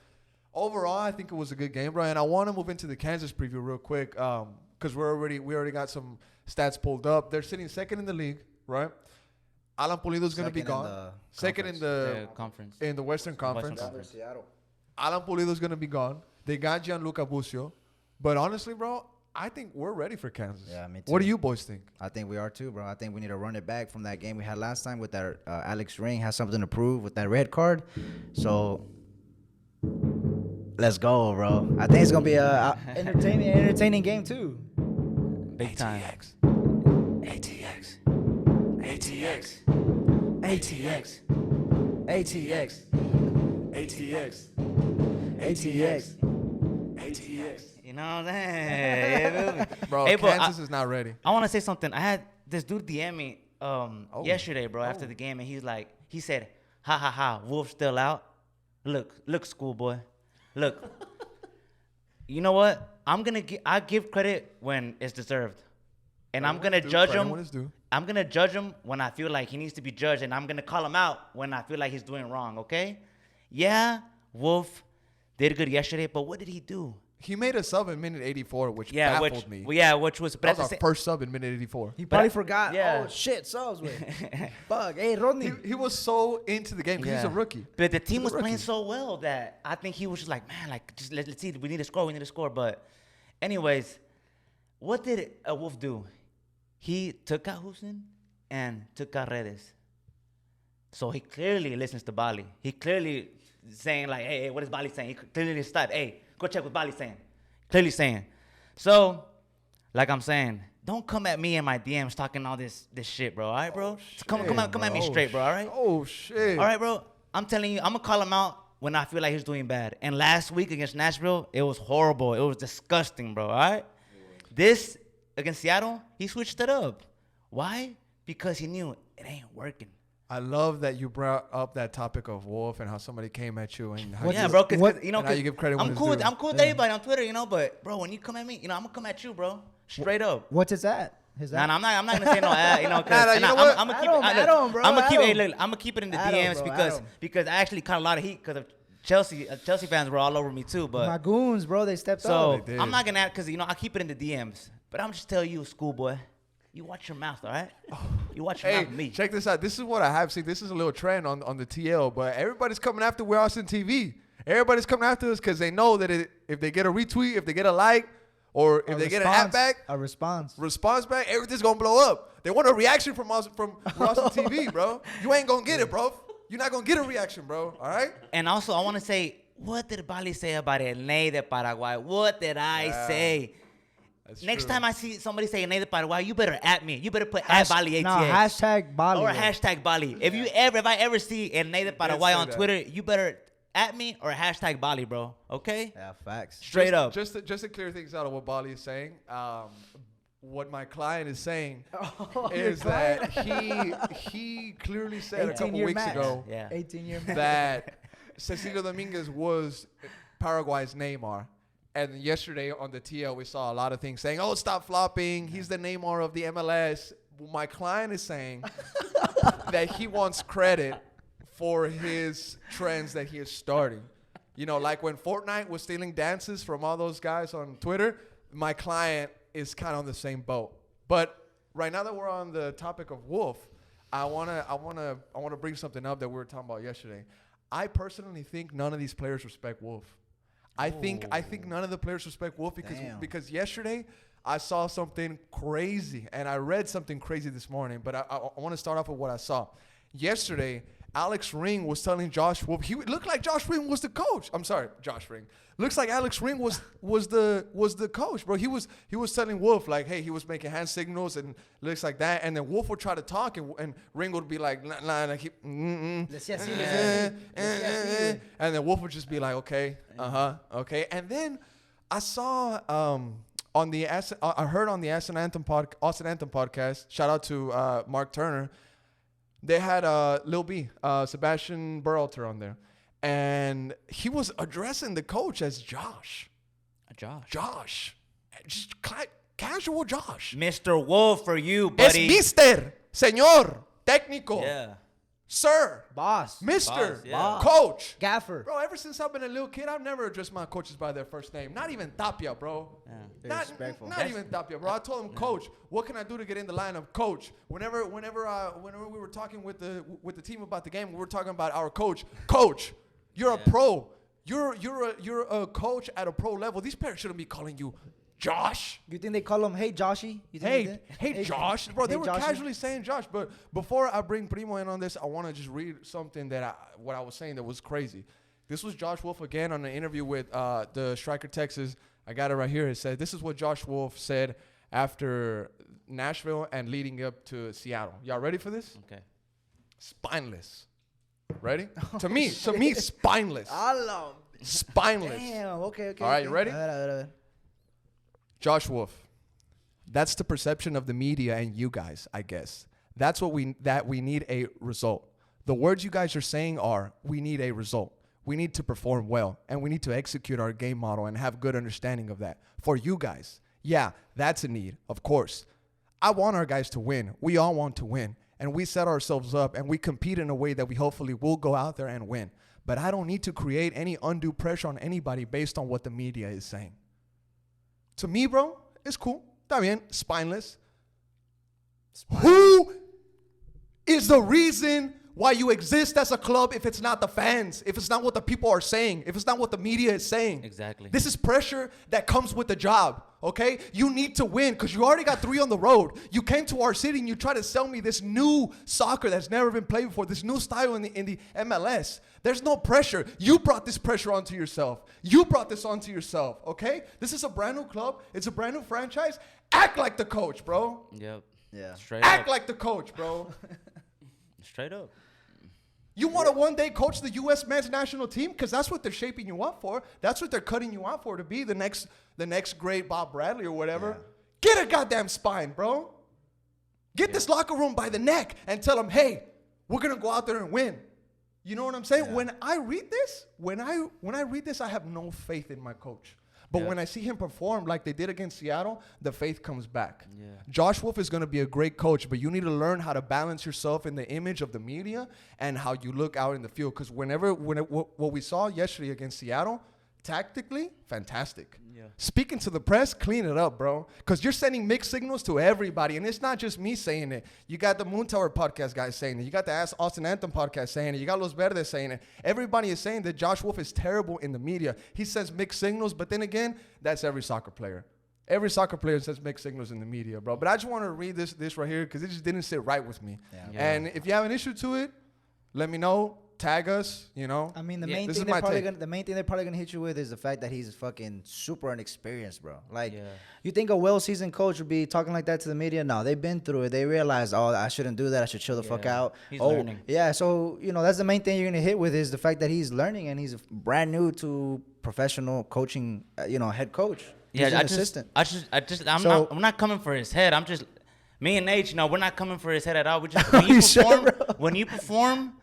overall, I think it was a good game, bro. And I want to move into the Kansas preview real quick because we already got some stats pulled up. They're sitting second in the league, right? Alan Pulido's going to be gone. Second in the conference. In the Western Conference. Seattle. Alan Pulido's going to be gone. They got Gianluca Busio. But honestly, bro, I think we're ready for Kansas. Yeah, me too. What do you boys think? I think we are too, bro. I think we need to run it back from that game we had last time with that Alex Ring has something to prove with that red card. So let's go, bro. I think it's gonna be a entertaining game too. Big time. ATX. You know what I'm saying? Bro, Hey, but Kansas is not ready. I want to say something. I had this dude DM me yesterday, bro, after the game, and he said, "Ha ha ha, Wolf's still out. Look, schoolboy, look. You know what? I give credit when it's deserved, and I'm gonna judge him. I'm gonna judge him when I feel like he needs to be judged, and I'm gonna call him out when I feel like he's doing wrong. Okay? Yeah, Wolf did good yesterday, but what did he do? He made a sub in minute 84, which baffled me. Which was That was our first sub in minute 84. He probably forgot. yeah. Oh shit, subs with bug. Hey, Rodney. He was so into the game because he's a rookie. But the team He's a was playing rookie. so well that I think he was just like, man, like just let's see, we need to score. But anyways, what did Wolf do? He took out Hoesen and took out Redes. So he clearly listens to Bali. He clearly saying like, hey, what is Bali saying? He clearly stopped. Hey, go check what Bali's saying. Clearly saying. So, like I'm saying, don't come at me in my DMs talking all this shit, bro. All right, bro? Come at me straight, bro. All right? Oh, shit. All right, bro. I'm telling you, I'm gonna call him out when I feel like he's doing bad. And last week against Nashville, it was horrible. It was disgusting, bro. All right. This against Seattle, he switched it up. Why? Because he knew it ain't working. I love that you brought up that topic of Wolf and how somebody came at you and how Yeah, you, bro. Cause you know, and how you give credit when I'm it's cool. due. I'm cool with everybody on Twitter, you know. But bro, when you come at me, you know, I'm gonna come at you, bro. Straight up. What's his at? His Nah, at? I'm not gonna say no ad, you know. you know what? I'm gonna keep Adam, it. Adam, bro, I'm gonna keep it. Adam. Look, I'm gonna keep it in the Adam, DMs bro, because Adam. because I actually caught a lot of heat because of Chelsea. Chelsea fans were all over me too, but My goons, bro, they stepped so up. They did. I'm not gonna because you know I keep it in the DMs. But I'm just telling you, schoolboy, you watch your mouth, all right? You watch your Hey, mouth with me. check this out. This is what I have seen. This is a little trend on the TL, but everybody's coming after We're Austin TV. Everybody's coming after us because they know that if they get a retweet, if they get a like, or if they get an at back, A response. back, everything's gonna blow up. They want a reaction from us from We're Austin TV, bro. You ain't gonna get it, bro. You're not gonna get a reaction, bro. All right? And also, I want to say, what did Bali say about el Ney de Paraguay? What did I say? That's Next true. time I see somebody say Ney de Paraguay, you better at me. You better put at Bali ATH. No, hashtag Bali. Or hashtag Bali. If I ever see El Ney de Paraguay say on that. Twitter, you better at me or hashtag Bali, bro. Okay? Yeah, facts. Straight up. Just to clear things out of what Bali is saying, what my client is saying is that he clearly said a couple 18-year weeks max. ago Yeah. 18-year max. that Cecilio Dominguez was Paraguay's Neymar. And yesterday on the TL, we saw a lot of things saying, oh, stop flopping. He's the Neymar of the MLS. My client is saying that he wants credit for his trends that he is starting. You know, like when Fortnite was stealing dances from all those guys on Twitter, my client is kind of on the same boat. But right now that we're on the topic of Wolf, I wanna bring something up that we were talking about yesterday. I personally think none of these players respect Wolf. I think none of the players respect Wolf because yesterday I saw something crazy and I read something crazy this morning. But I want to start off with what I saw. Yesterday, Alex Ring was telling Josh Wolf, he looked like Josh Ring was the coach. I'm sorry, Josh Ring. Looks like Alex Ring was the coach, bro. He was telling Wolf like, hey, he was making hand signals and looks like that, and then Wolf would try to talk and Ring would be like, nah, like he, and then Wolf would just be like, okay, okay, and then I saw I heard on the Austin Anthem podcast. Shout out to Mark Turner. They had Lil B, Sebastian Berhalter on there. And he was addressing the coach as Josh. Josh. Just casual Josh. Mr. Wolf for you, Es buddy. Mister, Señor, Técnico, Yeah. Sir, Boss. Mister, Boss, yeah. Coach. Gaffer. Bro, ever since I've been a little kid, I've never addressed my coaches by their first name. Not even Tapia, bro. Very Not respectful. Not even Tapia, bro. I told him, Coach, what can I do to get in the lineup, Coach? Whenever we were talking with the team about the game, we were talking about our coach. Coach, you're a pro. You're a coach at a pro level. These players shouldn't be calling you Josh. You think they call him, hey, Joshy? You think Hey, Josh. Bro, they hey, were Joshy? casually saying Josh. But before I bring Primo in on this, I want to just read something what I was saying that was crazy. This was Josh Wolf again on an interview with the Striker Texas. I got it right here. It said, this is what Josh Wolf said after Nashville and leading up to Seattle. Y'all ready for this? Okay. Spineless. Ready? to me, spineless. Allah. Spineless. Damn. Okay. All right, you ready? All right. Josh Wolf, that's the perception of the media and you guys, I guess. That's what we need a result. The words you guys are saying are, we need a result. We need to perform well, and we need to execute our game model and have good understanding of that. For you guys, yeah, that's a need, of course. I want our guys to win. We all want to win, and we set ourselves up, and we compete in a way that we hopefully will go out there and win. But I don't need to create any undue pressure on anybody based on what the media is saying. To me, bro, it's cool. Está bien, spineless. Who is the reason why you exist as a club if it's not the fans, if it's not what the people are saying, if it's not what the media is saying? Exactly. This is pressure that comes with the job, okay? You need to win because you already got 3 on the road. You came to our city and you try to sell me this new soccer that's never been played before, this new style in the MLS. There's no pressure. You brought this pressure onto yourself. You brought this onto yourself, okay? This is a brand new club. It's a brand new franchise. Act like the coach, bro. Yep. Yeah. Straight Act up. like the coach, bro. Straight up. You want to one day coach the U.S. men's national team? Because that's what they're shaping you up for. That's what they're cutting you out for, to be the next great Bob Bradley or whatever. Yeah. Get a goddamn spine, bro. Get this locker room by the neck and tell them, hey, we're going to go out there and win. You know what I'm saying? Yeah. When I read this, I have no faith in my coach. But when I see him perform like they did against Seattle, the faith comes back. Yeah. Josh Wolf is going to be a great coach, but you need to learn how to balance yourself in the image of the media and how you look out in the field. Because what we saw yesterday against Seattle, tactically, fantastic. Yeah. Speaking to the press, clean it up, bro. Because you're sending mixed signals to everybody. And it's not just me saying it. You got the Moon Tower podcast guys saying it. You got the Ask Austin Anthem podcast saying it. You got Los Verdes saying it. Everybody is saying that Josh Wolf is terrible in the media. He sends mixed signals. But then again, that's every soccer player. Every soccer player says mixed signals in the media, bro. But I just want to read this right here because it just didn't sit right with me. Yeah. And if you have an issue to it, let me know. Tag us, you know. I mean, the main thing they're probably gonna hit you with is the fact that he's fucking super inexperienced, bro. Like, you think a well-seasoned coach would be talking like that to the media? No, they've been through it. They realize, oh, I shouldn't do that. I should chill the fuck out. He's learning. Yeah, so that's the main thing you're gonna hit with is the fact that he's learning and he's brand new to professional coaching. Head coach. He's an assistant. I'm not coming for his head. Me and Nate, we're not coming for his head at all. We just when you perform.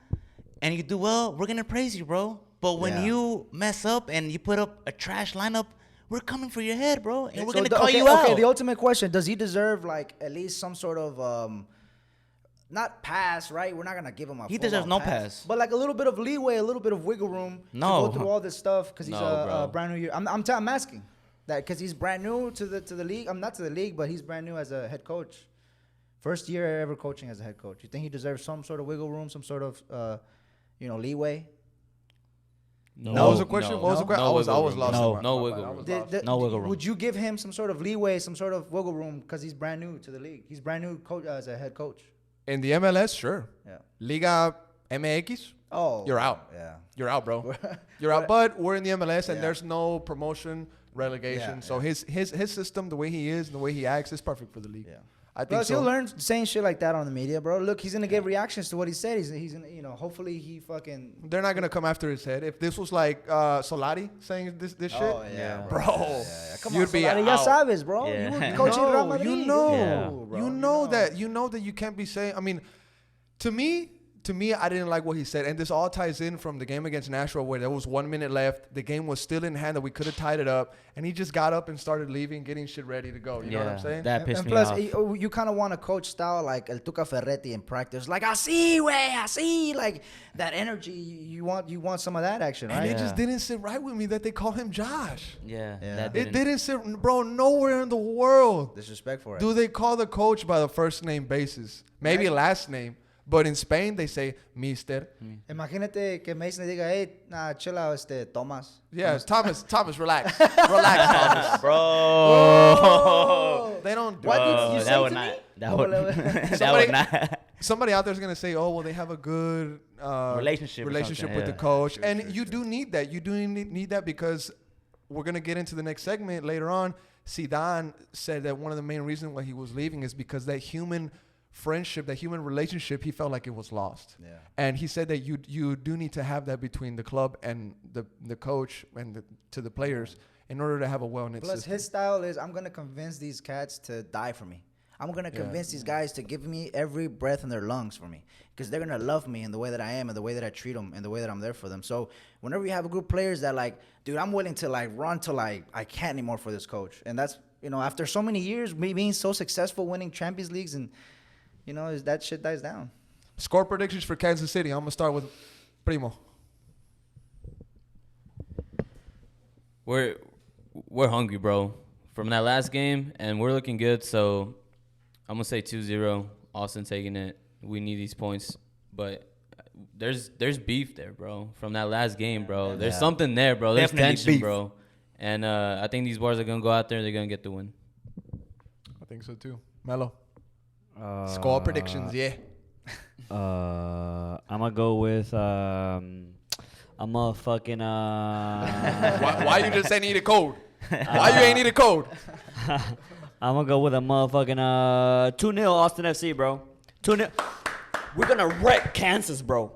And you do well, we're going to praise you, bro. But when you mess up and you put up a trash lineup, we're coming for your head, bro. And we're going to call you out. Okay, the ultimate question, does he deserve, like, at least some sort of, not pass, right? We're not going to give him a He deserves no pass. But, like, a little bit of leeway, a little bit of wiggle room to go through all this stuff because he's a brand new year. I'm asking that because he's brand new to the league. I'm not to the league, but he's brand new as a head coach. First year ever coaching as a head coach. You think he deserves some sort of wiggle room, some sort of... leeway? No. What was the question? What was the question? I was lost. No wiggle room. No wiggle room. Would you give him some sort of leeway, some sort of wiggle room because he's brand new to the league? He's brand new as a head coach. In the MLS, sure. Yeah. Liga MX, you're out. Yeah. You're out, bro. You're out. But we're in the MLS, and there's no promotion, relegation. So his system, the way he is, and the way he acts, is perfect for the league. Yeah. I think Plus, he'll learn saying shit like that on the media, bro. Look, he's gonna get reactions to what he said. He's gonna, hopefully he fucking. They're not gonna come after his head. If this was like Solari saying this shit, bro, come on, Solari, ya sabes, bro. You were coaching Real Madrid. You know that you can't be saying. I mean, to me, I didn't like what he said. And this all ties in from the game against Nashville where there was 1 minute left. The game was still in hand that we could have tied it up. And he just got up and started leaving, getting shit ready to go. You know what I'm saying? That pissed me off. And plus, you kind of want a coach style like El Tuca Ferretti in practice. Like, así. Like, that energy, you want some of that action, right? And it just didn't sit right with me that they call him Josh. Yeah. It didn't sit, bro, nowhere in the world. Disrespectful. Do they call the coach by the first name basis? Maybe last name. But in Spain, they say Mister. Imagínate que Mason le diga, hey, chill out, Thomas. Yeah, Thomas, relax. Relax, Thomas. Bro. They don't do What did you say to me? That would not. Somebody out there is going to say, oh, well, they have a good relationship with the coach. Sure, you do need that. You do need that because we're going to get into the next segment later on. Zidane said that one of the main reasons why he was leaving is because that human friendship, that human relationship, he felt like it was lost. Yeah. And he said that you do need to have that between the club and the coach and to the players in order to have a well-knit system. Plus, his style is, I'm going to convince these cats to die for me. I'm going to convince these guys to give me every breath in their lungs for me because they're going to love me in the way that I am and the way that I treat them and the way that I'm there for them. So whenever you have a group of players that like, dude, I'm willing to like run till I can't anymore for this coach. And that's, after so many years, me being so successful, winning Champions Leagues and, that shit dies down. Score predictions for Kansas City. I'm going to start with Primo. We're hungry, bro, from that last game, and we're looking good. So I'm going to say 2-0. Austin taking it. We need these points. But there's beef there, bro, from that last game, bro. There's something there, bro. There's Definitely tension, beef. bro. And I think these boys are going to go out there and they're going to get the win. I think so, too. Melo. Score predictions, I'm gonna go with I'm a fucking Why you just ain't need a code? Why you ain't need a code? I'm gonna go with a motherfucking 2-0 Austin FC, bro. 2-0. We're gonna wreck Kansas, bro.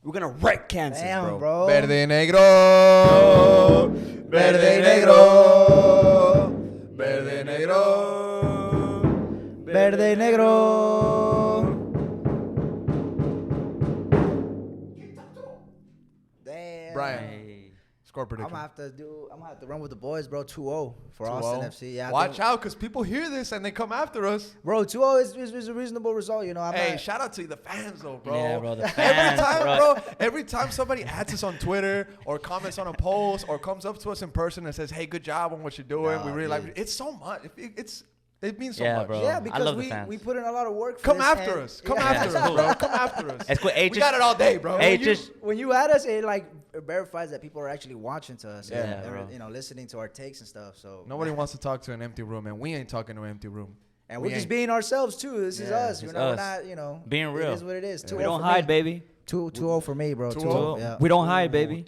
We're gonna wreck Kansas, Damn, bro. Verde negro. Verde negro. Verde negro. Verde negro. Damn. Brian, score I'm prediction. gonna have to run with the boys, bro. 2-0 for 2-0. Austin FC. Yeah, I Watch think- out, because people hear this and they come after us. bro. 2-0 is a reasonable result. You know, I'm Hey, not, shout out to the fans, though, bro. Yeah, bro, the every fans, time, bro. every time somebody adds us on Twitter or comments on a post or comes up to us in person and says, "Hey, good job on what you're doing. We really like it." It's so much. It means so Yeah, much. bro. yeah, I because love the fans. we put in a lot of work. For Come this after and- us. Come yeah. after us, bro. Come after us. It's cool. Hey, We got it all day, bro. Hey, when you, just when you add us, it like verifies that people are actually watching to us. Yeah, and, bro. you know, listening to our takes and stuff. So Nobody wants to talk to an empty room, and we ain't talking to an empty room. and we we're just ain't. being ourselves too. This is Yeah, us. You it's know, we're us. not. You know, Being real. It is what it is. 2-0 We don't for hide, me. baby. 2-0 for me, bro. 2-0. 2-0. Yeah. We don't hide, baby.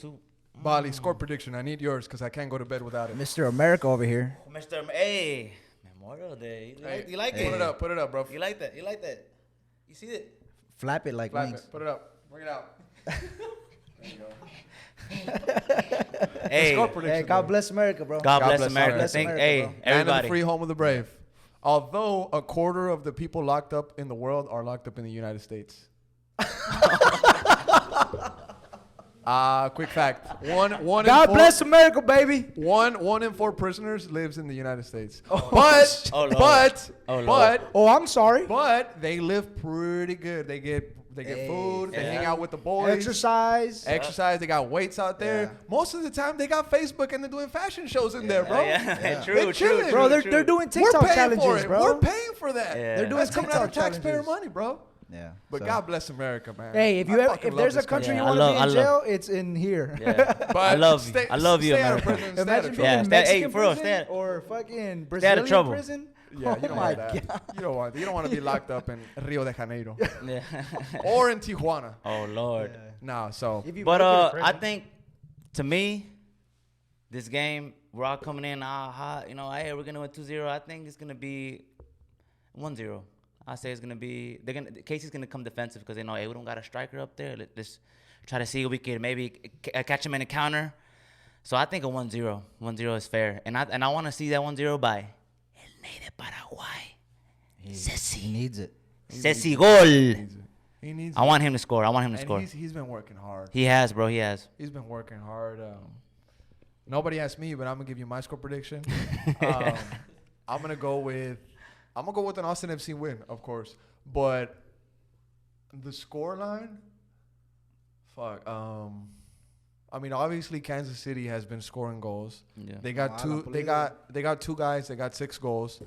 Bali, score prediction. I need yours because I can't go to bed without it. Mr. America over here. Mr. Hey, Memorial Day. You like Put it? it up, bro. You like that? You like that? You see it? Flap it like Flap wings. it. Put it up. Bring it out. There you go. Hey, Score prediction. Hey, God bro. bless America, bro. God bless bless America. America. Thank, America, hey, bro. Land of the everybody. free, home of the brave. Although a quarter of the people locked up in the world are locked up in the United States. Quick fact. One in God four, bless America, baby. one in four prisoners lives in the United States. Oh, Lord. But Lord. Oh, I'm sorry. but they live pretty good. They get Hey, food. They yeah. hang out with the boys. Exercise. Exercise. They got weights out there. Yeah. Most of the time, they got Facebook and they're doing fashion shows in there, bro. Yeah. True, They're true, chilling. true, Bro, they're true. doing We're TikTok paying challenges, for it. bro. We're paying for that. Yeah. They're doing That's coming out of TikTok taxpayer challenges. money, bro. Yeah. But so- God bless America, man. Hey, if I you ever, fucking if love there's a this country Yeah, you I want love- to I be in love- jail, it's in here. Yeah. But I love you. I love you, stay out of America. prison. Stay out Imagine of being Yeah, in stay- hey, Mexican for real, prison stay- or fucking Stay out of Brazilian trouble. prison. Yeah, you don't Oh want my that. God. You don't want. You don't want to be locked up in Rio de Janeiro Yeah. or in Tijuana. Oh Lord. Nah, so If you But make it to I prison. think, to me, this game we're all coming in hot. You know, hey, we're gonna win 2-0. I think it's gonna be 1-0. I say it's gonna be. Casey's gonna come defensive because they know, hey, we don't got a striker up there. Let's try to see if we can maybe catch him in a counter. So I think a 1-0. 1-0 is fair, and I want to see that 1-0 by El Ney de Paraguay. he needs it. Ceci gol. he needs. I want him to score. I want him to and score. he's been working hard. He has, bro. He has. He's been working hard. Nobody asked me, but I'm gonna give you my score prediction. I'm gonna go with an Austin FC win, of course. But the score line, fuck. I mean, obviously Kansas City has been scoring goals. Yeah. They got two. They got two guys. They got 6 goals.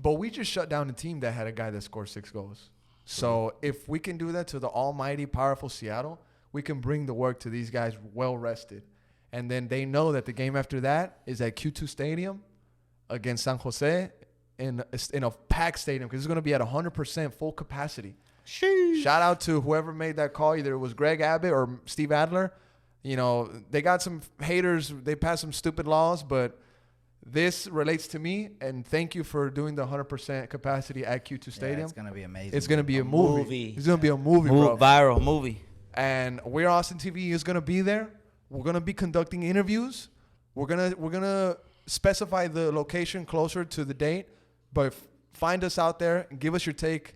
But we just shut down a team that had a guy that scored 6 goals. So if we can do that to the almighty, powerful Seattle, we can bring the work to these guys well rested. And then they know that the game after that is at Q2 Stadium against San Jose in a packed stadium because it's going to be at 100% full capacity. Shout out to whoever made that call. Either it was Greg Abbott or Steve Adler. You know, they got some haters. They passed some stupid laws, but this relates to me. And thank you for doing the 100% capacity at Q2 Stadium. Yeah, it's gonna be amazing. It's going to be a movie. movie. It's going to be a movie, bro. Viral movie. And We're Austin TV is going to be there. We're going to be conducting interviews. We're gonna specify the location closer to the date, but find us out there and give us your take.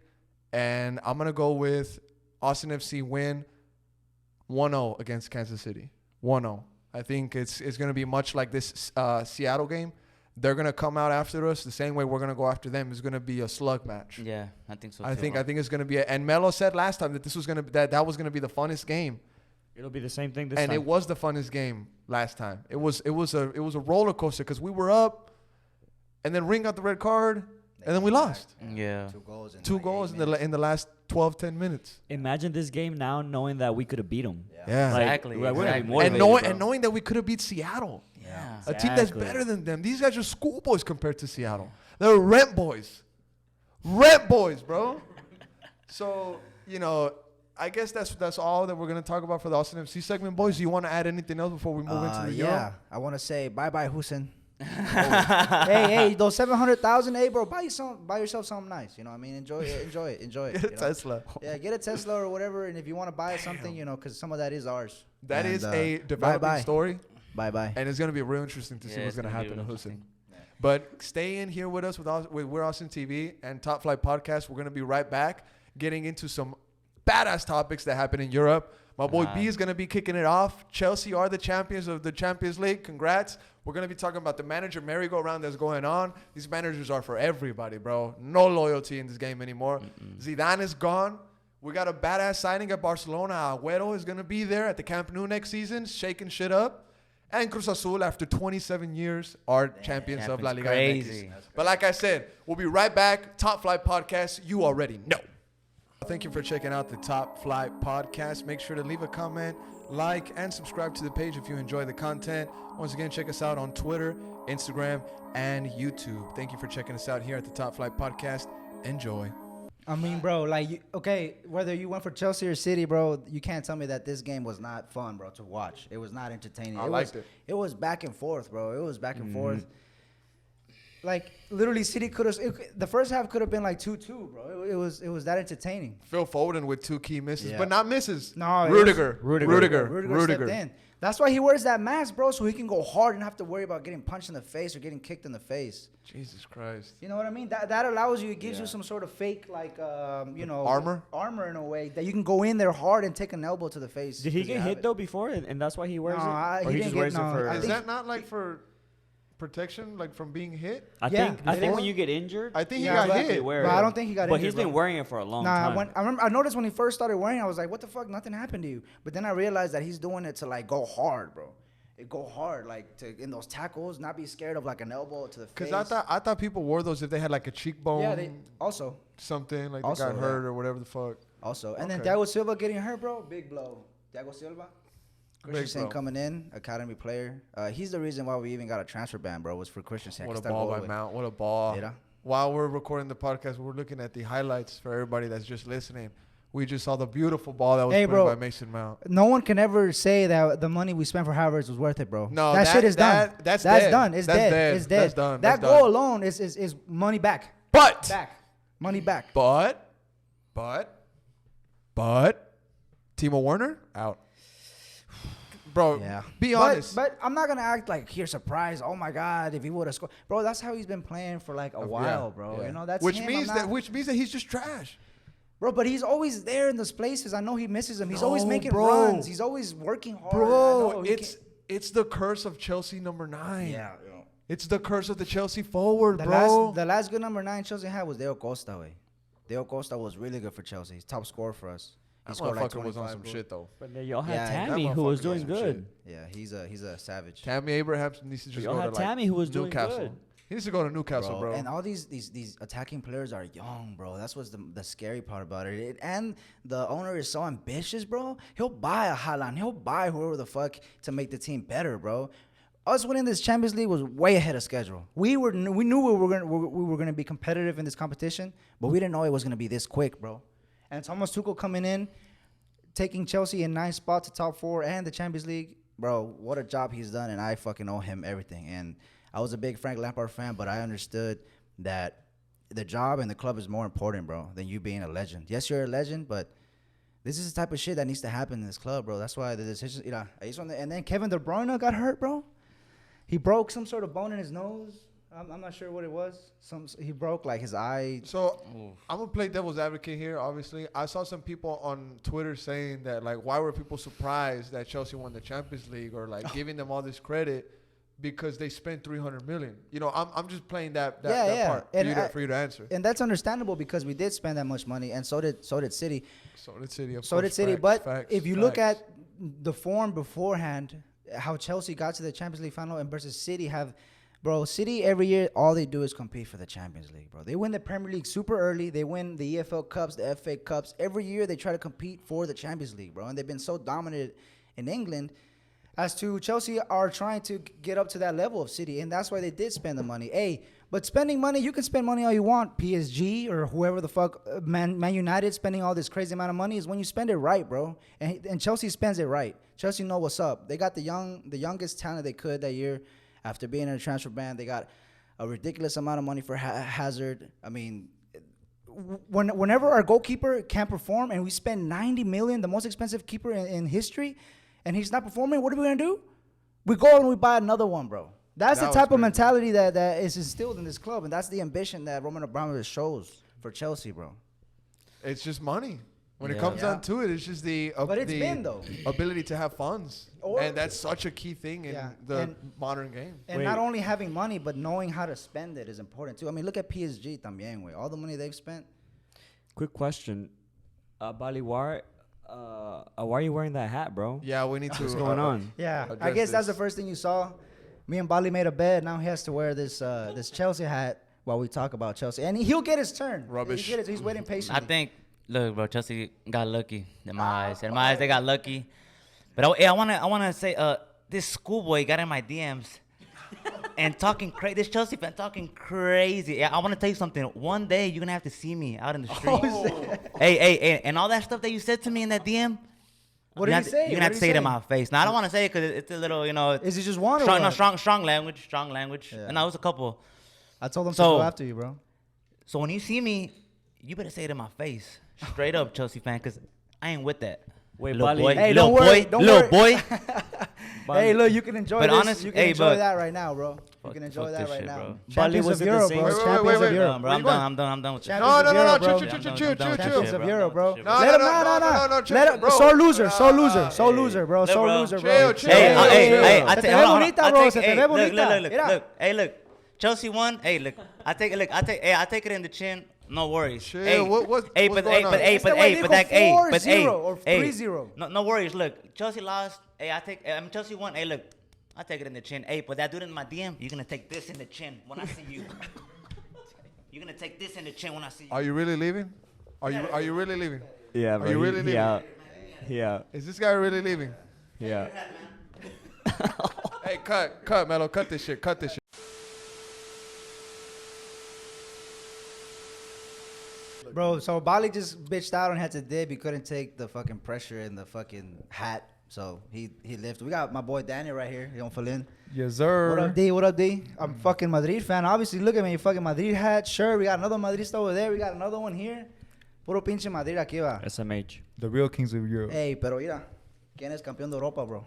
And I'm going to go with Austin FC win 1-0 against Kansas City. 1-0. I think it's going to be much like this Seattle game. They're going to come out after us the same way we're going to go after them. It's going to be a slug match. Yeah, I think so. I too. think it's going to be and Melo said last time that this was going to that was going to be the funnest game. It'll be the same thing this And time. it was the funnest game last time. It was a roller coaster because we were up, and then Ring got the red card, and then we lost. Yeah. 2 goals. In 2 like goals 8 in the last 10 minutes. Imagine this game now knowing that we could have beat them. Yeah. Exactly. We're gonna be exactly. motivated, And knowing that we could have beat Seattle, Yeah. a team that's Exactly. better than them. These guys are schoolboys compared to Seattle. They're rent boys, bro. So I guess that's all that we're gonna talk about for the Austin FC segment, boys. Do you want to add anything else before we move into the Euro? Yeah, I want to say bye-bye, Hoesen. Hey, those 700,000, hey, bro, buy yourself something nice. You know what I mean? Enjoy it. Get a you know? Tesla. Yeah, get a Tesla or whatever. And if you want to buy something, you know, because some of that is ours. That And, is a developing story, Bye. and it's gonna be real interesting to see Yeah, what's it's gonna gonna be happen to real Hoesen. interesting. But stay in here with us with We're Austin TV and Top Flight Podcast. We're gonna be right back, getting into some badass topics that happen in Europe. My boy B is gonna be kicking it off. Chelsea are the champions of the Champions League. Congrats. We're gonna be talking about the manager merry-go-round that's going on. These managers are for everybody, bro. No loyalty in this game anymore. Zidane is gone. We got a badass signing at Barcelona. Agüero is gonna be there at the Camp Nou next season, shaking shit up. And Cruz Azul, after 27 years, are champions of La Liga crazy. MX. But like I said, we'll be right back. Top Flight Podcast, you already know. Thank you for checking out the Top Flight Podcast. Make sure to leave a comment, like, and subscribe to the page if you enjoy the content. Once again, check us out on Twitter, Instagram, and YouTube. Thank you for checking us out here at the Top Flight Podcast. Enjoy. I mean, bro, like, okay, whether you went for Chelsea or City, bro, you can't tell me that this game was not fun, bro, to watch. It was not entertaining. I liked it. It was back and forth, bro. It was back and forth. Like, literally, City could have, the first half could have been like 2-2, bro. It was that entertaining. Phil Foden with 2 key misses, Yeah. but not misses. No, Rudiger stepped in. That's why he wears that mask, bro, so he can go hard and not have to worry about getting punched in the face or getting kicked in the face. Jesus Christ. You know what I mean? That allows you, it gives you some sort of fake, like, you know, Armor in a way that you can go in there hard and take an elbow to the face. Did he 'cause you get have hit it. though before, and that's why he wears No, it? Or he he didn't just get- wears no, it for? I Is think- that not like for protection, like from being hit? I Yeah, think it when is. you get injured, I think he Yeah, got but- hit. they wear But it. I don't think he got But injured, he's been bro. wearing it for a long Nah, time. I noticed when he first started wearing it, I was like, what the fuck? Nothing happened to you. But then I realized that he's doing it to, like, go hard, bro. Go hard, like, to in those tackles, not be scared of, like, an elbow to the face. Because I thought people wore those if they had like a cheekbone, Yeah, they also. something like Also, they got yeah. hurt or whatever the fuck. And then Okay. Thiago Silva getting hurt, bro. Big blow. Thiago Silva. Christensen blow. coming in, academy player. He's the reason why we even got a transfer ban, bro, was for Christensen. What que a está ball gol, by güey. Mount. What a ball. Mira. While we're recording the podcast, we're looking at the highlights for everybody that's just listening. We just saw the beautiful ball that was Hey, put bro. in by Mason Mount. No one can ever say that the money we spent for Havertz was worth it, bro. No, that shit is done. that's That's dead. done. It's That's dead. dead. It's dead. That's done. That That's goal done. alone is money back. But Money back. But Timo Werner out. Bro, Yeah. be honest. But I'm not gonna act like you're surprised. Oh my God, if he would have scored, bro. That's how he's been playing for like a while, bro. Yeah. You know that's which him. means I'm not- which means that he's just trash. bro. But he's always there in those places. I know he misses them. He's No, always making bro. runs. He's always working hard. I Bro, know he it's the curse of Chelsea number 9. yeah. It's the curse of the Chelsea forward, The bro. the last good number 9 Chelsea had was Deo Costa. Way. Deo Costa was really good for Chelsea. He's top scorer for us. He that scored like motherfucker was on 25 some goals. shit though. But then y'all had Yeah, that Tammy, who was motherfucker doing was some good. Yeah, he's a savage. Tammy Abraham needs to just Y'all go had to like Tammy, who was doing Newcastle. good. He needs to go to Newcastle, bro. And all these attacking players are young, bro. That's what's the scary part about it. And the owner is so ambitious, bro. He'll buy a Haaland. He'll buy whoever the fuck to make the team better, bro. Us winning this Champions League was way ahead of schedule. We knew we were gonna be competitive in this competition, but we didn't know it was gonna be this quick, bro. And Thomas Tuchel coming in, taking Chelsea in 9 spots to top 4 and the Champions League, bro. What a job he's done, and I fucking owe him everything. And I was a big Frank Lampard fan, but I understood that the job and the club is more important, bro, than you being a legend. Yes, you're a legend, but this is the type of shit that needs to happen in this club, bro. That's why the decision, and then Kevin De Bruyne got hurt, bro. He broke some sort of bone in his nose. I'm not sure what it was. He broke like his eye. So I'm gonna play devil's advocate here. Obviously, I saw some people on Twitter saying that like, why were people surprised that Chelsea won the Champions League or like giving them all this credit because they spent 300 million. You know, I'm just playing that part for you to answer. And that's understandable because we did spend that much money, and so did City. So did City. Of So course, did City. facts, But facts, if you look facts. at the form beforehand, how Chelsea got to the Champions League final and versus City bro, City every year, all they do is compete for the Champions League, bro. They win the Premier League super early. They win the EFL Cups, the FA Cups. Every year they try to compete for the Champions League, bro. And they've been so dominant in England as to Chelsea are trying to get up to that level of City. And that's why they did spend the money. Hey, but spending money, you can spend money all you want. PSG or whoever the fuck, Man United spending all this crazy amount of money is when you spend it right, bro. And Chelsea spends it right. Chelsea know what's up. They got the youngest talent they could that year After being in a transfer ban, they got a ridiculous amount of money for Hazard. I mean, whenever our goalkeeper can't perform and we spend $90 million, the most expensive keeper in history, and he's not performing, what are we gonna do? We go and we buy another one, bro. That's the type of mentality that is instilled in this club, and that's the ambition that Roman Abramovich shows for Chelsea, bro. It's just money. When it comes down to it, it's just the ability to have funds. And that's such a key thing in the modern game. And not only having money, but knowing how to spend it is important, too. I mean, look at PSG también, güey. All the money they've spent. Quick question. Bali, why are you wearing that hat, bro? Yeah, we need to. What's going on? Yeah, I guess that's the first thing you saw. Me and Bali made a bed. Now he has to wear this Chelsea hat while we talk about Chelsea. And he'll get his turn. Rubbish. He's waiting patiently. I think, look, bro, Chelsea got lucky in my eyes. In my eyes, they got lucky. But I wanna say, this schoolboy got in my DMs and talking crazy. This Chelsea fan talking crazy. Yeah, I want to tell you something. One day you're gonna have to see me out in the street. Hey, and all that stuff that you said to me in that DM. What did he say? You're gonna have to say it in my face. Now I don't want to say it because it's a little, Is it just one? Strong, or no, what? strong language. Yeah. And I was a couple. I told him to go after you, bro. So when you see me, you better say it in my face, straight up, Chelsea fan, because I ain't with that. Wait, little Bali. boy, Hey, little don't worry, boy, don't little worry. boy. Hey, look, you can enjoy But this. honest- You can hey, enjoy but- that right now, bro. You Fuck- can enjoy fuck that this right shit, now. bro. Champions was of it the Europe, same- bro. Wait, Champions wait, of wait. Europe. Bro, Where I'm you going? done with you. Champions No, of no, no, Europe, no, bro. chill. Champions of bro. Europe, bro. Chill, No, Let him, no, no. chill, Let him, bro. so loser, bro. Look, So bro. loser, bro. Chill. Hey, Se te ve bonita, bro. Se te ve bonita. Look. Hey, look. Chelsea won. Hey, look. I take it in the chin. No worries. Chill. Hey, What's hey, going but on? hey, Este güey but that, dijo hey, 4-0 or hey, 3-0. No worries. Look, Chelsea lost. Hey, Chelsea won. Hey, look, I take it in the chin. Hey, but that dude in my DM, you're gonna take this in the chin when I see you. You're gonna take this in the chin when I see you. Are you really leaving? Are you really leaving? Yeah, bro. you really leaving? Yeah. Is this guy really leaving? Yeah. Hey, cut, Melo. Cut this shit. Bro, so Bali just bitched out and had to dip. He couldn't take the fucking pressure in the fucking hat. So he lifted. We got my boy Danny right here. He don't fill in. Yes, sir. What up, D? I'm fucking Madrid fan. Obviously, look at me. Fucking Madrid hat. Sure, we got another Madridista over there. We got another one here. Puro pinche Madrid aquí va. SMH. The real kings of Europe. Hey, pero mira. ¿Quién es campeón de Europa, bro?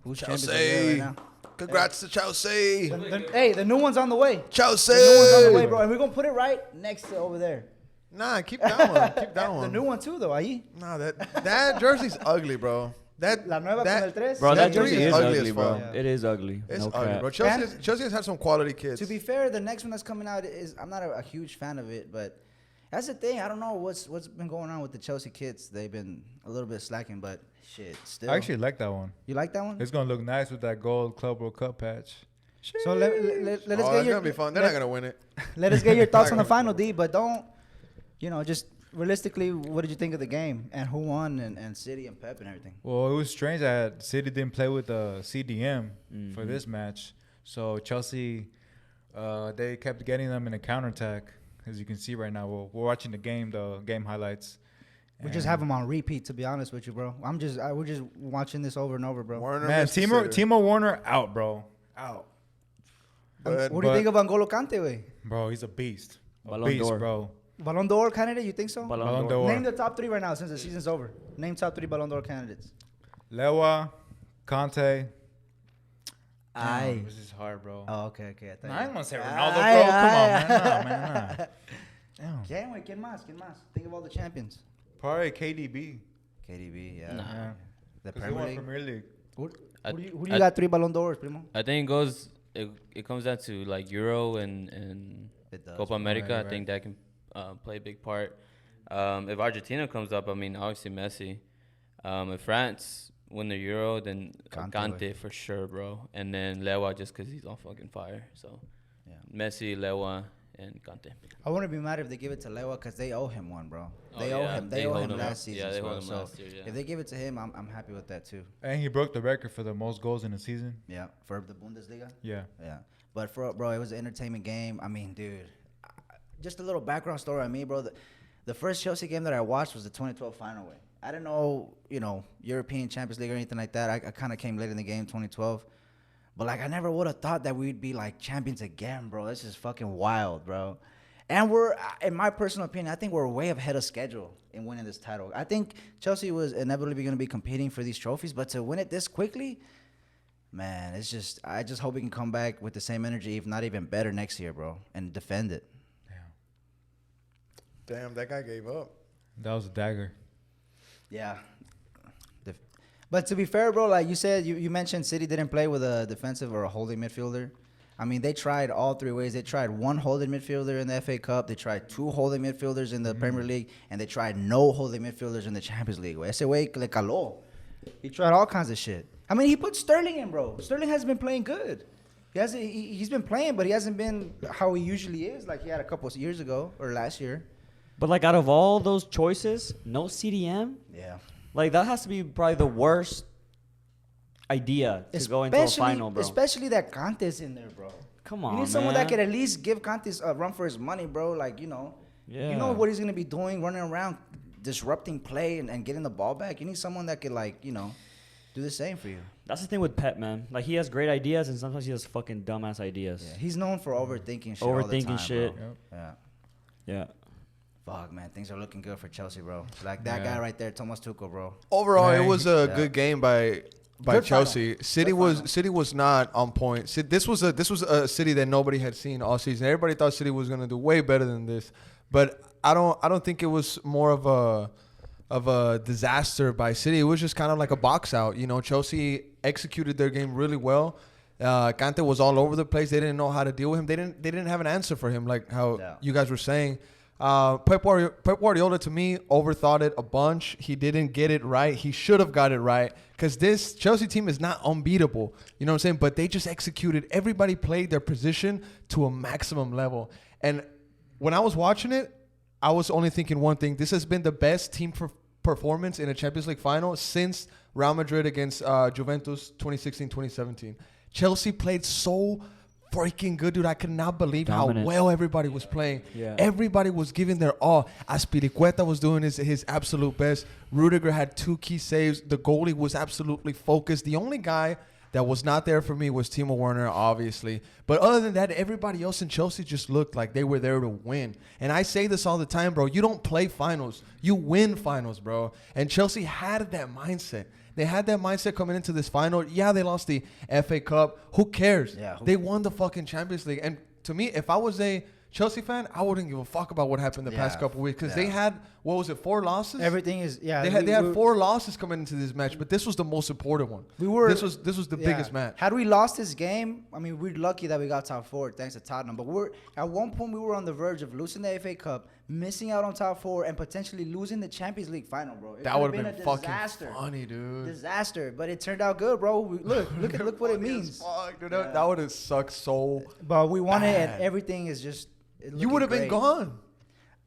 Who's champions of Chelsea. Europe right now? Congrats to Chelsea. Hey, the new one's on the way. Chelsea. The new one's on the way, bro. And we're going to put it right next to over there. Nah, keep that one. Keep that one. The new one, too, though. Ahí. Nah, that jersey's ugly, bro. La nueva con el tres. Bro, That that jersey jersey is is ugly ugly, as bro. fuck. It is ugly. It's No ugly, cap. bro. Chelsea has had some quality kids. To be fair, the next one that's coming out is I'm not a huge fan of it, but that's the thing. I don't know what's been going on with the Chelsea kids. They've been a little bit slacking, but shit, still. I actually like that one. You like that one? It's gonna look nice with that gold Club World Cup patch. So let us It's get your. gonna be fun. They're not gonna win it. Let us get your thoughts on the final, D. But don't, just realistically, what did you think of the game and who won and City and Pep and everything? Well, it was strange that City didn't play with the CDM for this match. So Chelsea, they kept getting them in a counterattack, as you can see right now. We're watching the game highlights. We just have them on repeat, to be honest with you, bro. We're just watching this over and over, bro. Warner Man, missed the sitter. Timo Werner out, bro. Out. But- What do you think of N'Golo Kante, way? Bro, he's a beast. Ballon d'Or. Bro. Ballon d'Or candidate, you think so? Ballon d'Or. Name the top three right now since the season's over. Name top three Ballon d'Or candidates. Lewa, Conte. Aye. This is hard, bro. Oh, okay. I thought Nah, I you- didn't want to say Aye, Ronaldo, bro. aye, Come on, aye. man. Nah, man. Nah. Damn. ¿Quién, güey? ¿Quién más? Think of all the champions. Probably KDB. KDB, yeah. Yeah. The 'Cause he won Premier League. Premier League. Who do you I- got three Ballon d'Ors, primo? I think it comes down to like Euro and It does. Copa America. Right. I think that can play a big part. If Argentina comes up, I mean, obviously Messi. If France win the Euro, then Cascante for sure, bro. And then Lewa just because he's on fucking fire. So Yeah. Messi, Lewa, and Kante. I wouldn't be mad if they give it to Lewa because they owe him one, bro. Oh, They owe yeah. him. They They owe owed him him. last season. Yeah, they bro. owed him So last year, yeah. if they give it to him, I'm happy with that too. And he broke the record for the most goals in a season. Yeah, for the Bundesliga. Yeah. Yeah, but bro, it was an entertainment game. I mean, dude, just a little background story on me, bro. The first Chelsea game that I watched was the 2012 final. Way I didn't know, European Champions League or anything like that. I kind of came late in the game, 2012. But like I never would have thought that we'd be like champions again, bro. This is fucking wild, bro. And we're, in my personal opinion, I think we're way ahead of schedule in winning this title. I think Chelsea was inevitably going to be competing for these trophies, but to win it this quickly, man, it's just, I just hope we can come back with the same energy, if not even better next year, bro, and defend it. Damn, that guy gave up. That was a dagger. Yeah. But to be fair, bro, like you said, you mentioned City didn't play with a defensive or a holding midfielder. I mean, they tried all three ways. They tried one holding midfielder in the FA Cup. They tried two holding midfielders in the Premier League. And they tried no holding midfielders in the Champions League. Ese güey le caló. He tried all kinds of shit. I mean, he put Sterling in, bro. Sterling hasn't been playing good. He's been playing, but he hasn't been how he usually is, like he had a couple of years ago or last year. But like out of all those choices, no CDM. Yeah. Like that has to be probably the worst idea to go into a final, bro. Especially that Cante's in there, bro. Come on, you need someone that could at least give Cante's a run for his money, bro. Like, you know what he's gonna be doing, running around, disrupting play and getting the ball back. You need someone that could, like, do the same for you. That's the thing with Pep, man. Like, he has great ideas, and sometimes he has fucking dumbass ideas. Yeah, he's known for overthinking shit. All the time, shit. Bro. Yep. Yeah. Fuck, man, things are looking good for Chelsea, bro. Like that guy right there, Thomas Tuchel, bro. Overall, it was a good game by Good Chelsea. final. City was not on point. This was a City that nobody had seen all season. Everybody thought City was gonna do way better than this, but I don't think it was more of a disaster by City. It was just kind of like a box out. Chelsea executed their game really well. Kante was all over the place. They didn't know how to deal with him. They didn't have an answer for him, like how you guys were saying. Pep Guardiola, to me, overthought it a bunch. He didn't get it right. He should have got it right, because this Chelsea team is not unbeatable. You know what I'm saying? But they just executed. Everybody played their position to a maximum level. And when I was watching it, I was only thinking one thing. This has been the best team performance in a Champions League final since Real Madrid against Juventus 2016-2017. Chelsea played so freaking good, dude. I could not believe Dominant. how well everybody was playing. Yeah. Everybody was giving their all. Aspilicueta was doing his absolute best. Rudiger had 2 key saves. The goalie was absolutely focused. The only guy that was not there for me was Timo Werner, obviously. But other than that, everybody else in Chelsea just looked like they were there to win. And I say this all the time, bro. You don't play finals. You win finals, bro. And Chelsea had that mindset. They had that mindset coming into this final. Yeah, they lost the FA Cup. Who cares? Yeah, they won the fucking Champions League. And to me, if I was a Chelsea fan, I wouldn't give a fuck about what happened the past couple weeks, because they had, 4 losses? Everything is, They had 4 losses coming into this match, but this was the most important one. This was the biggest match. Had we lost this game, I mean, we're lucky that we got top 4 thanks to Tottenham. But at one point we were on the verge of losing the FA Cup, missing out on top 4, and potentially losing the Champions League final, bro. That would have been a fucking disaster. funny, dude. Disaster, but it turned out good, bro. Look what it means. Fuck, dude, that would have sucked so. But we won it, bad. and everything is just. You would have been gone.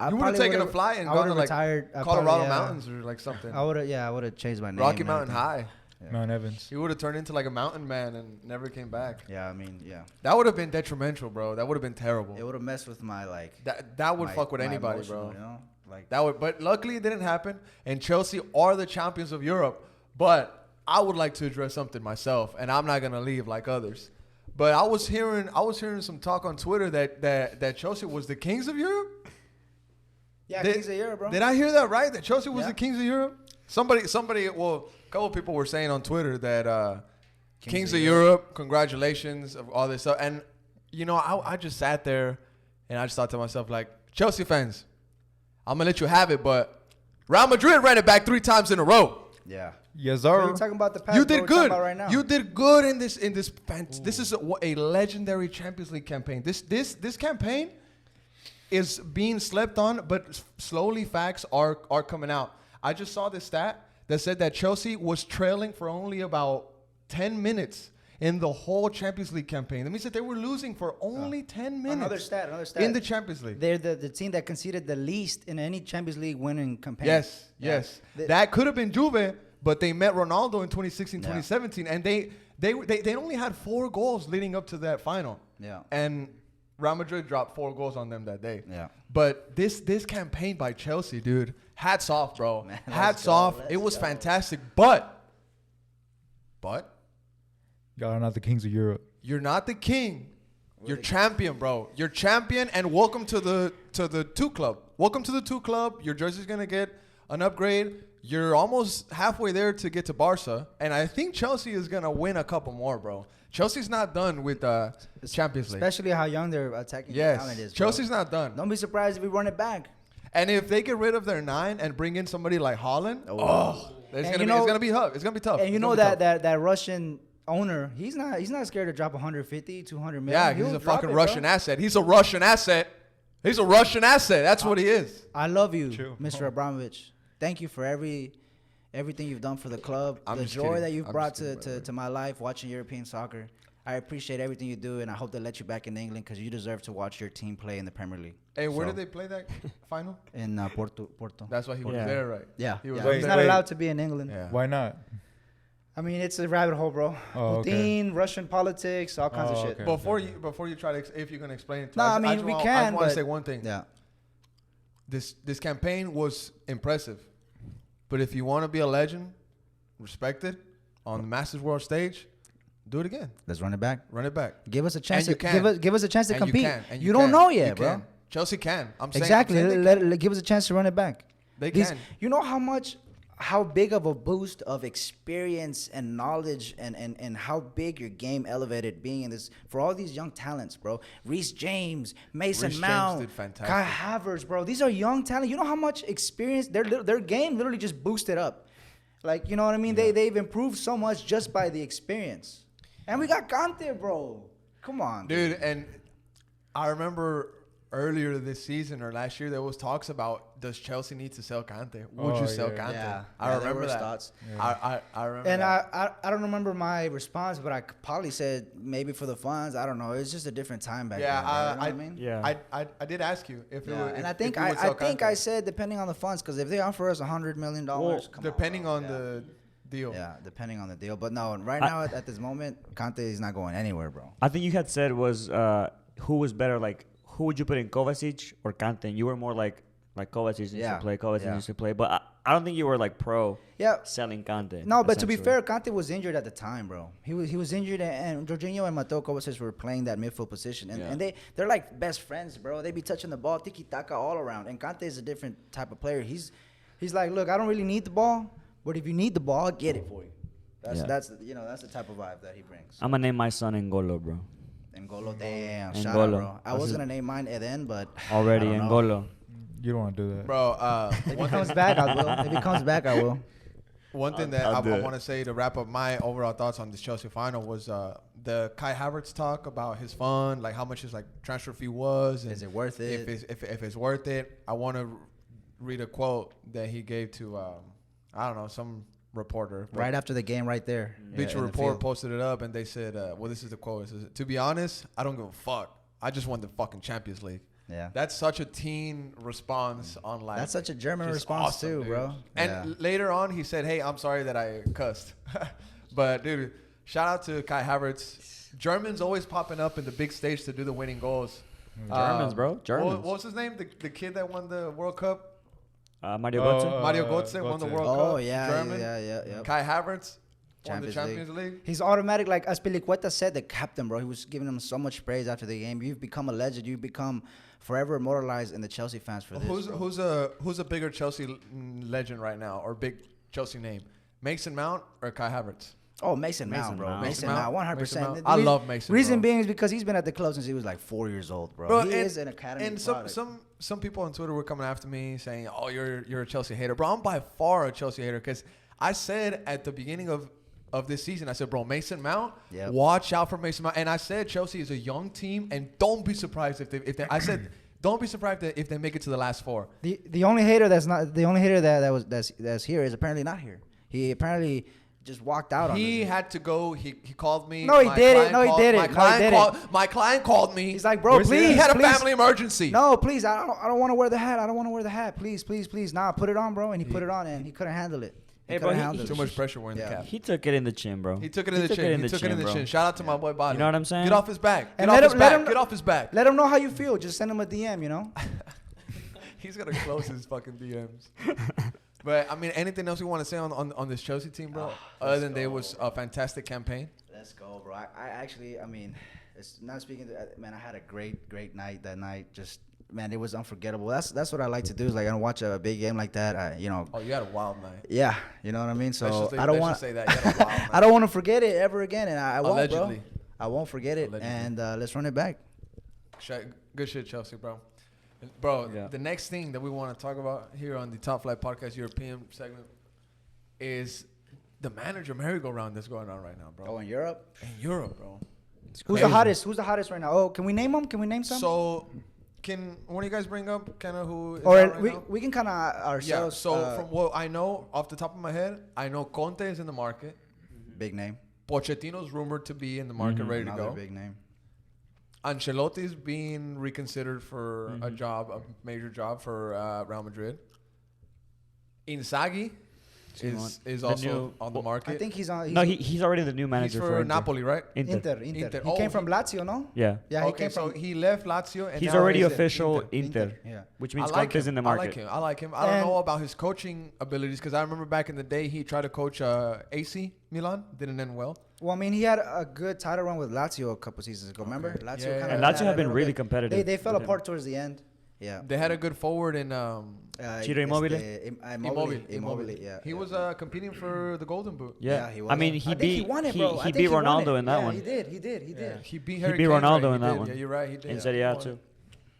You would have taken a flight and gone to like Colorado Mountains or like something. I would have changed my name. Rocky Mountain High. Yeah. Mount Evans. He would have turned into like a mountain man and never came back. Yeah, I mean, yeah. That would have been detrimental, bro. That would have been terrible. It would have messed with my like. That would fuck with anybody, bro. You know? Like that would. But luckily, it didn't happen. And Chelsea are the champions of Europe. But I would like to address something myself, and I'm not gonna leave like others. But I was hearing some talk on Twitter that Chelsea was the kings of Europe. Yeah, kings of Europe, bro. Did I hear that right? That Chelsea was the kings of Europe? Somebody, well, a couple of people were saying on Twitter that kings of Europe, congratulations, of all this stuff. And, I just sat there and I just thought to myself, like, Chelsea fans, I'm going to let you have it, but Real Madrid ran it back 3 times in a row. Yeah. Yes, sir. What are you talking about the past? You did good. Right now? You did good in this. This is a legendary Champions League campaign. This campaign is being slept on, but slowly facts are coming out. I just saw this stat that said that Chelsea was trailing for only about 10 minutes in the whole Champions League campaign. That means that they were losing for only 10 minutes. Another stat. In the Champions League. They're the team that conceded the least in any Champions League winning campaign. Yes. That could have been Juve, but they met Ronaldo in 2016, 2017, and they only had 4 goals leading up to that final. Yeah. And Real Madrid dropped 4 goals on them that day. Yeah. But this campaign by Chelsea, dude, hats off, bro. Man, hats off. It was fantastic. But Y'all are not the kings of Europe. You're not the king. You're champion, bro. You're champion, and welcome to the 2 club. Welcome to the 2 club. Your jersey's gonna get an upgrade. You're almost halfway there to get to Barca, and I think Chelsea is gonna win a couple more, bro. Chelsea's not done with the Champions League. Especially how young their attacking talent is. Bro. Chelsea's not done. Don't be surprised if we run it back. And if they get rid of their 9 and bring in somebody like Haaland, it's gonna be tough. It's gonna be tough. And you know that Russian owner, he's not scared to drop 150, 200 million. Yeah, he's a fucking Russian asset. He's a Russian asset. He's a Russian asset. That's what he is. I love you, Mr. Abramovich. Thank you for everything you've done for the club. The joy that you've brought to my life watching European soccer. I appreciate everything you do, and I hope they let you back in England because you deserve to watch your team play in the Premier League. Hey, where did they play that final? In Porto. That's why he was there, right? Yeah. He was He's not allowed to be in England. Yeah. Why not? I mean, it's a rabbit hole, bro. Oh, Putin, Russian politics, all kinds of shit. okay. Before you try to, if you're gonna explain it to No, us, I mean, we can. I just want but- to say one thing. Yeah. This campaign was impressive, but if you want to be a legend, respected on the Masters World stage, do it again. Let's run it back. Run it back. Give us a chance. And you can. Give us a chance to And compete. You can. And you don't know yet, You bro. can. Chelsea can. I'm saying Exactly. I'm saying they can. Give us a chance to run it back. They can. You know how big of a boost of experience and knowledge and how big your game elevated being in this for all these young talents, bro. Reece James, Mason Reece Mount, James did fantastic. Kai Havertz, bro. These are young talent. You know how much experience their game literally just boosted up. Like, you know what I mean? They've improved so much just by the experience. And we got Cascante, bro. Come on, Dude, and I remember earlier this season or last year there was talks about, does Chelsea need to sell Cascante? Would you sell Cascante? Yeah. I There remember were that. thoughts. I remember And that. I don't remember my response, but I probably said maybe for the funds. I don't know. It's just a different time back Yeah, then. Bro. You know what I mean? Yeah. I did ask you if it Yeah. would, And if, I think if you would sell I Cascante. said depending on the funds, because if they offer us $100 million, Depending on the deal. yeah, depending on the deal. But no, right now at this moment, Conte is not going anywhere, bro. I think you had said was who was better, like who would you put in, Kovacic or Kante? And you were more like Kovacic needs to play, Kovacic needs to play. But I don't think you were like pro selling Kante. No, but to be essentially. fair, Conte was injured at the time, bro. He was injured, and Jorginho and Mateo Kovacic were playing that midfield position, and they're like best friends, bro. They be touching the ball, tiki taka all around. And Conte is a different type of player. He's like, look, I don't really need the ball, but if you need the ball, I'll get it for you. That's the type of vibe that he brings. I'm gonna name my son N'Golo, bro. N'Golo, damn, N'Golo. shout out, bro. I was gonna name mine Eden, but Already I don't know. N'Golo. You don't want to do that. Bro, If he comes back, I will. If he comes back, I will. one thing that I'll I do it. want to say to wrap up my overall thoughts on this Chelsea final was the Kai Havertz talk about his fund, like how much his like transfer fee was. And Is it worth it? If it's worth it. I want to read a quote that he gave to, I don't know, some reporter. Right after the game, right there. Beach in the Report field. posted it up, and they said, well, this is the quote. It says, to be honest, I don't give a fuck. I just won the fucking Champions League. Yeah. That's such a teen response on like. That's such a German just response awesome, too, dude. bro. And Yeah. later on, he said, hey, I'm sorry that I cussed. But, dude, shout out to Kai Havertz. Germans always popping up in the big stage to do the winning goals. Germans, bro. Germans. What was his name? The kid that won the World Cup? Mario Götze. Mario Götze won the Götze. World Cup. Oh yeah, German. yeah. Kai Havertz won the Champions Champions League. He's automatic, like Azpilicueta said, the captain, bro. He was giving him so much praise after the game. You've become a legend. You've become forever immortalized in the Chelsea fans for this. Who's a bigger Chelsea legend right now, or big Chelsea name? Mason Mount or Kai Havertz? Oh, Mason Mount, bro. Mount. Mason Mason Mount, Mount. 100%. Mason Mount. The I love Mason, Reason bro. being is because he's been at the club since he was like 4 years old, bro. He is an academy And product. some people on Twitter were coming after me saying, "Oh, you're a Chelsea hater, bro." I'm by far a Chelsea hater because I said at the beginning of this season, I said, "Bro, Mason Mount, watch out for Mason Mount." And I said Chelsea is a young team, and don't be surprised if they. I said, don't be surprised if they make it to the last four. The only hater that's here is apparently not here. He apparently just walked out on He us. had to go. He called me. No, he My didn't. client No, he called- didn't. My No, he client didn't. called. My client called me. He's like, bro, please. He had a please. family emergency. No, please. I don't want to wear the hat. I don't want to wear the hat. Please. Nah, put it on, bro. And he put it on, and he couldn't handle it. Hey, bro, Too much pressure wearing the Yeah. cap. He took it in the chin, bro. He took it in the chin. He took it in the bro. chin. Shout out to my boy Bali. You know what I'm saying? Get off his back. And Get off let his him- let back. him- Get off his back. Let him know how you feel. Just send him a DM, you know? He's gonna close his fucking DMs. But I mean, anything else you want to say on this Chelsea team, bro? Other than they was a fantastic campaign. Let's go, bro. I actually, I mean, it's not speaking to, man, I had a great night that night. Just, man, it was unforgettable. That's what I like to do is like, I watch a big game like that. You know. Oh, you had a wild night. Yeah, you know what I mean? So I let's don't want just say that. You had a wild night. I don't want to forget it ever again, and I won't, Allegedly. bro. I won't forget it, Allegedly. and let's run it back. Good shit, Chelsea, bro. Bro, Yeah. the next thing that we want to talk about here on the Top Flight Podcast European segment is the manager merry-go-round that's going on right now, bro. Oh, in Europe? In Europe, bro. Who's the hottest? Who's the hottest right now? Oh, can we name them? Can we name some? So, can one of you guys bring up kind of who is or out right we, now? we can kind of Yeah, ourselves. so from what I know, off the top of my head, I know Conte is in the market. big name. Pochettino's rumored to be in the market, ready to Another go. big name. Ancelotti's being reconsidered for a job, a major job for Real Madrid. Inzaghi is also on the market. I think he's on. No, he's already the new He's manager for Inter. Napoli, right? Inter. Inter. He Oh, came from Lazio, no? Yeah. Yeah, he okay, came so from. he left Lazio and He's now already he's at official Inter. Inter, Yeah. which I means like Conte's him. in the I market. like him. I like him. I don't And- know about his coaching abilities because I remember back in the day he tried to coach AC Milan, didn't end well. Well, I mean, he had a good title run with Lazio a couple seasons ago. Remember? Lazio Yeah, kind yeah. of. And Lazio have been really competitive They fell with him. apart towards the end. Yeah. They had a good forward in Ciro Immobile? Immobile, yeah. He was competing for the Golden Boot. Yeah, he was. I mean, I he think beat he won it, bro. I he think beat won Ronaldo it. in that Yeah, one. He did. He did. He beat Harry beat Kane, Ronaldo right? in that He one. Yeah, you're right. He did. In Serie A He won. too.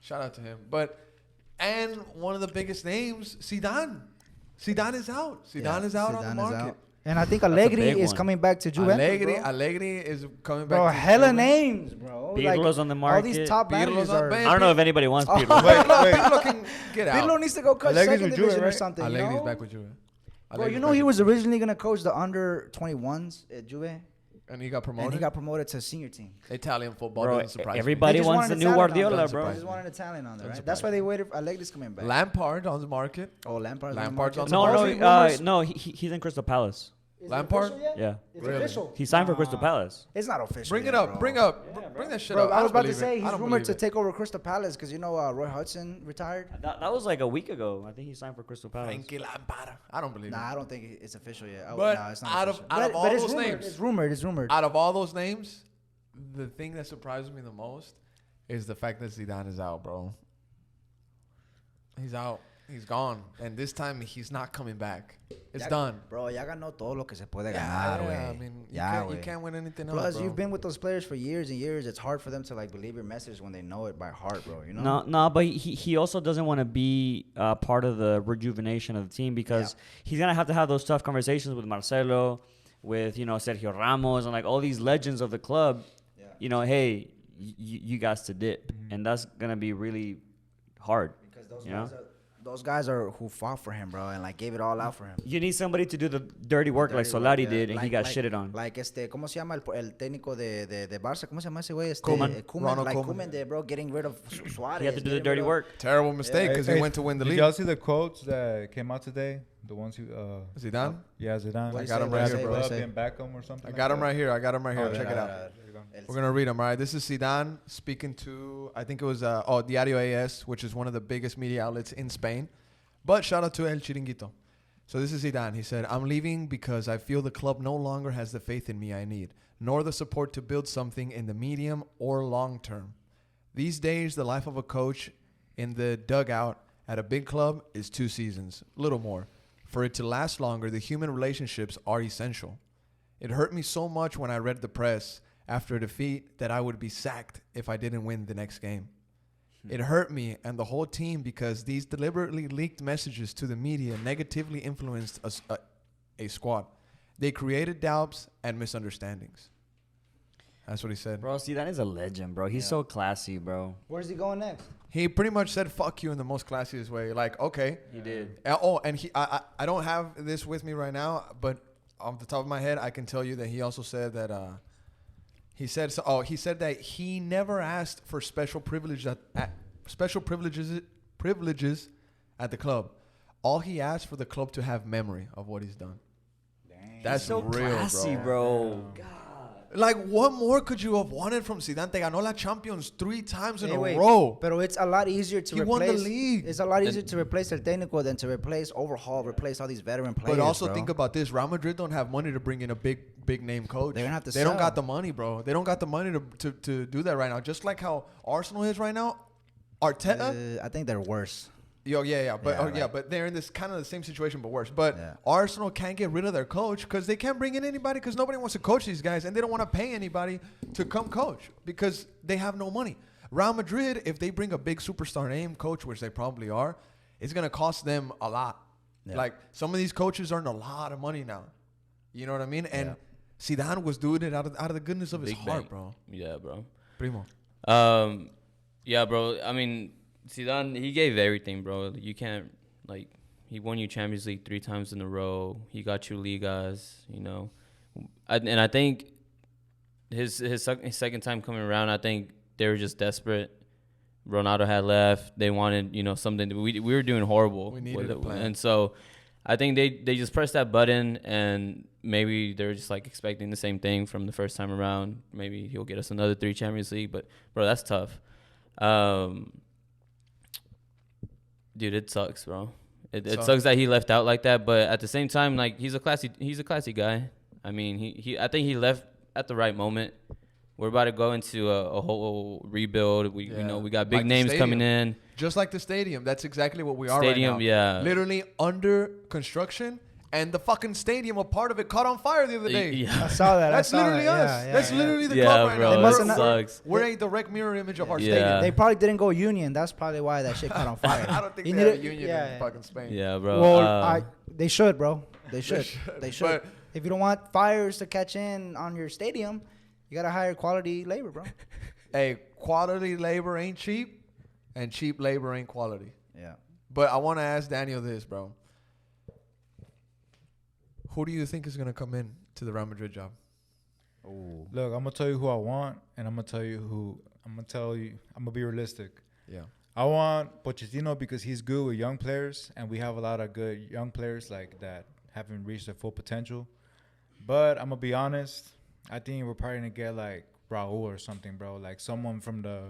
Shout out to him. And one of the biggest names, Zidane. Zidane is out. Zidane is out on the Zidane is market. out. And I think a Allegri big is one. coming back to Juventus. Allegri is coming back. Bro, to hella Juve. names, bro. Pirlo's on the All these market. top Pirlo's managers on- are. Babe, I don't know if anybody wants Pirlo. Pirlo can get out. Pirlo needs to go coach Allegri's second with Juve, division or right? something. Allegri's you know? back with Juve. Bro, Allegri's you know back he with was Juve. originally gonna coach the under 21s at Juve, and he got promoted. and he got promoted to senior team. Italian football Bro, doesn't surprise everybody They just wants wanted the a new talent on Guardiola, there. Doesn't bro. They surprise just wanted a talent on there, Doesn't right? That's why surprise they waited. Allegri's coming back. me. Lampard on the market. Oh, Lampard's Lampard's on the No, market. no, he's in Crystal Palace. Lampard? Yeah, It's Really? official. he signed for Crystal Palace. It's not official. Bring yet, it up. bro. Bring that shit Bro, up. I was don't about to believe say it. I he's don't rumored to believe it. take over Crystal Palace because you know Roy Hodgson retired. That was like a week ago. I think he signed for Crystal Palace. Frankie Lampard. I don't believe Nah, it. I don't think it's official yet. But nah, it's not out of- official. out of all but it's those rumored. names- It's rumored. It's rumored. Out of all those names, the thing that surprises me the most is the fact that Zidane is out, bro. He's out. He's gone. And this time he's not coming back. It's Ya- done. Bro, ya ganó todo lo que se puede Yeah, ganar, güey. I mean, you, Ya, can't, you güey. can't win anything Plus, else, bro. you've been with those players for years and years. It's hard for them to like believe your message when they know it by heart, bro. You know? No, but he also doesn't want to be part of the rejuvenation of the team because he's gonna have to have those tough conversations with Marcelo, with Sergio Ramos, and like all these legends of the club. Yeah. Hey, you guys to dip, and that's gonna be really hard. Because those You know? guys those guys are who fought for him, bro, and like gave it all out for him. You need somebody to do the dirty work like Dirty work, Solari yeah. did, and he got shitted on. Like ¿cómo se llama el técnico de Barça? ¿Cómo se llama ese güey? Koeman. Ronald Like Koeman. Koeman did, bro, getting rid of Suarez. He had to do the getting dirty rid of- work. Terrible mistake because he Hey, went to win the did league. y'all see the quotes that came out today? The ones who Zidane? yeah, Zidane. What I he got say, him what right he here, say, bro. what he Club say? in Beckham or something. I got him right here. I got him right here. Oh, Check it out. El- We're gonna read them. All right. This is Zidane speaking to I think it was Diario AS, which is one of the biggest media outlets in Spain. But shout out to El Chiringuito. So this is Zidane. He said, "I'm leaving because I feel the club no longer has the faith in me I need, nor the support to build something in the medium or long term. These days, the life of a coach in the dugout at a big club is 2 seasons, little more. For it to last longer, the human relationships are essential. It hurt me so much when I read the press after a defeat that I would be sacked if I didn't win the next game. It hurt me and the whole team because these deliberately leaked messages to the media negatively influenced a squad. They created doubts and misunderstandings." That's what he said. Bro, see, that is a legend, bro. He's so classy, bro. Where's he going next? He pretty much said "fuck you" in the most classiest way. Like, okay. He did. And I don't have this with me right now, but off the top of my head, I can tell you that he also said that he said that he never asked for special privileges at the club. All he asked for the club to have memory of what he's done. That's so real, classy, bro. bro. God. Like, what more could you have wanted from Zidane? Te ganó la Champions 3 times in Anyway, a row. But it's a lot easier to He replace. won the league. It's a lot easier to replace El Técnico than to replace all these veteran players. But also bro. think about this: Real Madrid don't have money to bring in a big name coach. They're gonna have to They don't sell. got the money, bro. They don't got the money to do that right now. Just like how Arsenal is right now. Arteta. I think they're worse. But they're in this kind of the same situation, but worse. But Yeah. Arsenal can't get rid of their coach because they can't bring in anybody because nobody wants to coach these guys, and they don't want to pay anybody to come coach because they have no money. Real Madrid, if they bring a big superstar name coach, which they probably are, it's gonna cost them a lot. Yeah. Like some of these coaches earn a lot of money now. You know what I mean? And Zidane was doing it out of the goodness of his Big heart, bank. bro. Yeah, bro. Primo. Yeah, bro. I mean, Zidane, he gave everything, bro. You can't, like, he won you Champions League 3 times in a row. He got you Ligas, you know. And I think his second time coming around, I think they were just desperate. Ronaldo had left. They wanted, you know, something. We were doing horrible. We needed a plan. And so I think they just pressed that button, and maybe they're just, like, expecting the same thing from the first time around. Maybe he'll get us another 3 Champions League. But, bro, that's tough. Dude, it sucks, bro. It sucks that he left out like that, but at the same time, like, he's a classy guy. I mean, I think he left at the right moment. We're about to go into a whole rebuild. We know we got big Like the names coming stadium. in. Just like the stadium. That's exactly what we are Stadium, right now. yeah. Literally under construction, and the fucking stadium, a part of it, caught on fire the other day. Yeah, I saw that. That's literally us. That's literally the club right bro, now. It it must've sucks. We're a direct mirror image of our Yeah. stadium. They probably didn't go union. That's probably why that shit caught on fire. I don't think You they have a need union in fucking Spain. Yeah, bro. Well, they should, bro. They should. They should. But- If you don't want fires to catch in on your stadium, you gotta hire quality labor, bro. Hey, quality labor ain't cheap, and cheap labor ain't quality. Yeah. But I want to ask Daniel this, bro. Who do you think is going to come in to the Real Madrid job? Look, I'm gonna tell you who I want, and I'm gonna tell you who. I'm gonna be realistic. Yeah. I want Pochettino because he's good with young players, and we have a lot of good young players like that haven't reached their full potential. But I'm gonna be honest. I think we're probably gonna get like Raul or something, bro. Like someone from the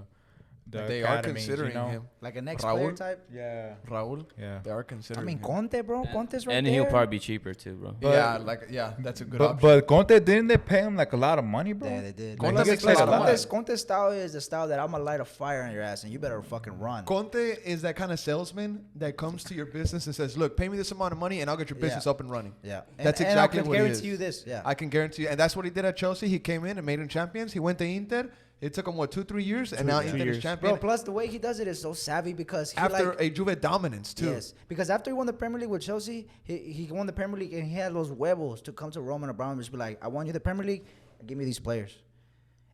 They are academies, considering you know? him. Like a next Raul? player type. Yeah, Raul? yeah. They are I considering mean, him. Conte, bro. Conte's right and there. he'll probably be cheaper too, bro. That's a good But option. Conte, didn't they pay him like a lot of money, bro? Yeah, they did. Conte Conte's, makes a lot of money. Conte's style is the style that I'm gonna light a fire on your ass and you better fucking run. Conte is that kind of salesman that comes to your business and says, look, pay me this amount of money and I'll get your business Yeah. up and running. Yeah, That's and exactly I can what he is. guarantee you this. Yeah, I can guarantee you. And that's what he did at Chelsea. He came in and made him champions. He went to Inter. It took him, 2-3 years? And now Inter is champion. bro. Plus the way he does it is so savvy because he After like, a Juve dominance, too. yes, because after he won the Premier League with Chelsea, he won the Premier League and he had those huevos to come to Roman Abramovich, be like, I want you the Premier League, and give me these players.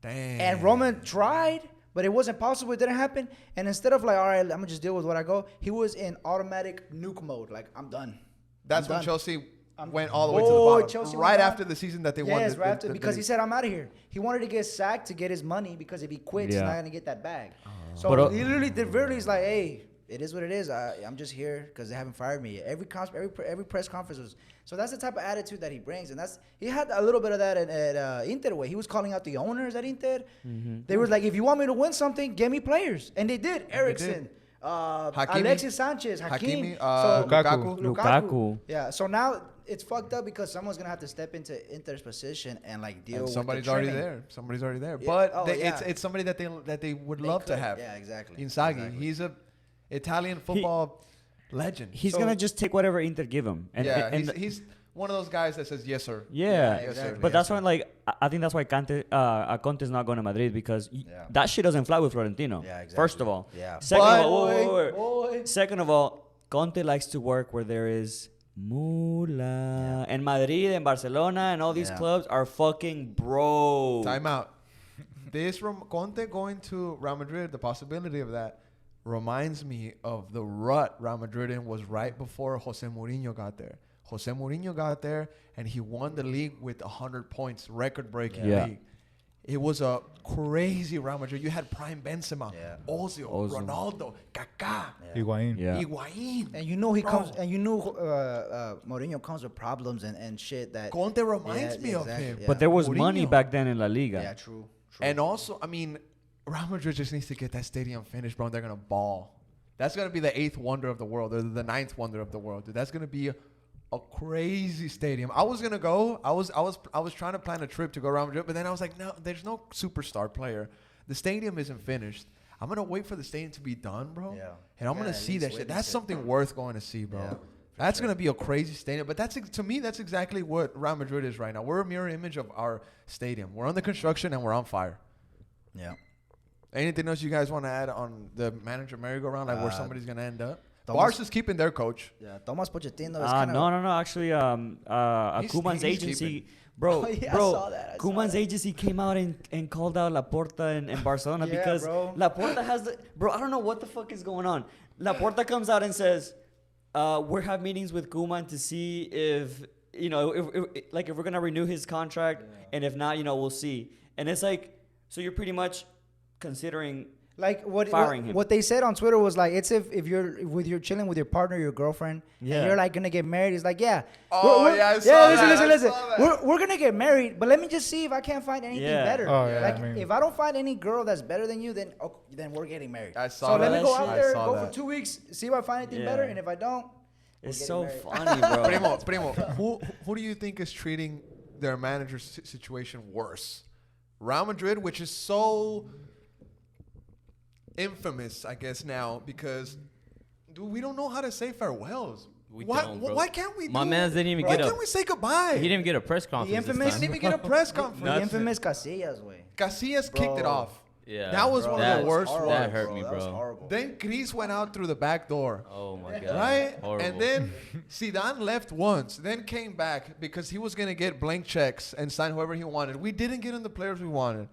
Damn. And Roman tried, but it wasn't possible. It didn't happen. And instead of like, all right, I'm gonna just deal with what I go, he was in automatic nuke mode. Like, I'm done. That's I'm when done. Chelsea went all the way to the bottom. Chelsea right went down. after the season that they won. Yes, the, right the- after, the because he league. said, I'm out of here. He wanted to get sacked to get his money because if he quits, he's Yeah. not going to get that bag. So But, he literally did verbally, he's like, hey, it is what it is. I'm just here because they haven't fired me yet. Every press conference was. So that's the type of attitude that he brings. And he had a little bit of that at Inter way. He was calling out the owners at Inter. They were like, if you want me to win something, get me players. And they did. Eriksson. Hakimi. Alexis Sanchez, Hakimi, Lukaku. Yeah, so now it's fucked up because someone's gonna have to step into Inter's position and like deal And with somebody's the already trimming. there. Somebody's already there. Yeah. But Oh, yeah. it's somebody that they would They love to could. have. Yeah, exactly. Inzaghi. Exactly. He's a Italian football legend. He's So- gonna just take whatever Inter give him. And he's one of those guys that says yes, sir. yeah, Yes, sir. but that's why, like, I think that's why Conte's not going to Madrid because Yeah. that shit doesn't fly with Florentino. Yeah, exactly. First of all. Yeah. Second But- of all, wait. Boy. Second of all, Conte likes to work where there is moolah. And Madrid and Barcelona and all these Yeah. clubs are fucking broke. Time out. This from Conte going to Real Madrid, the possibility of that reminds me of the rut Real Madrid in was right before Jose Mourinho got there. Jose Mourinho got there and he won the league with 100 points, record-breaking Yeah. league. It was a crazy Real Madrid. You had prime Benzema, Yeah. Ozil, Ozil. Ronaldo, Kaká. Yeah. Higuain. Yeah. Higuain. And you know he Bro. comes, and you know Mourinho comes with problems and shit that. Conte reminds me of exactly, him. yeah. But there was money Mourinho. back then in La Liga. Yeah, true. And also, I mean, Real Madrid just needs to get that stadium finished, bro. And they're gonna ball. That's gonna be the 8th wonder of the world, or the 9th wonder of the world, dude. That's gonna be a crazy stadium. I was gonna go. I was trying to plan a trip to go Real Madrid, but then I was like, no, there's no superstar player. The stadium isn't finished. I'm gonna wait for the stadium to be done, bro. Yeah. And I'm Yeah, gonna at see least that shit. witness That's it. something worth going to see, bro. Yeah, for That's sure. gonna be a crazy stadium. But to me, that's exactly what Real Madrid is right now. We're a mirror image of our stadium. We're under construction and we're on fire. Yeah. Anything else you guys want to add on the manager merry-go-round, like where Uh, somebody's gonna end up? Thomas- Barca's keeping their coach. Yeah. Thomas Pochettino is kind of. No. Actually, Koeman's he's agency, bro, Oh, yeah, I bro. saw that, I saw Koeman's that. agency came out and called out Laporta in Barcelona Yeah, because bro. Laporta has the bro. I don't know what the fuck is going on. Laporta comes out and says, "We're having meetings with Koeman to see if if we're gonna renew his contract, and if not, we'll see." And it's like, so you're pretty much considering. Like Firing him. what they said on Twitter was like, it's if you're chilling with your partner, your girlfriend, Yeah. and you're like gonna get married. It's like, yeah. Oh, we're- yeah, I saw listen, that, I listen. saw that. We're gonna get married, but let me just see if I can't find anything Yeah. better. Oh, yeah, Like I mean- if I don't find any girl that's better than you, then we're getting married. I saw so that. let me go shit. out I there, saw go that. for 2 weeks, see if I find anything better, Yeah. and if I don't, It's getting so married. funny, bro. Primo, who do you think is treating their manager's situation worse? Real Madrid, which is so infamous, I guess now, because dude, we don't know how to say farewells. We why, don't, bro. why can't we? My mans didn't even Why get can't we say goodbye? He didn't get a press conference. infamous- this Didn't time. even get a press conference. the Nothing. infamous Casillas way. Casillas kicked it Bro. off. Yeah, That was one of that the was worst horrible. ones. That hurt me, That was bro. horrible. Then Gris went out through the back door. Oh my god. Right? Horrible. And then Zidane left once, then came back because he was going to get blank checks and sign whoever he wanted. We didn't get him the players we wanted.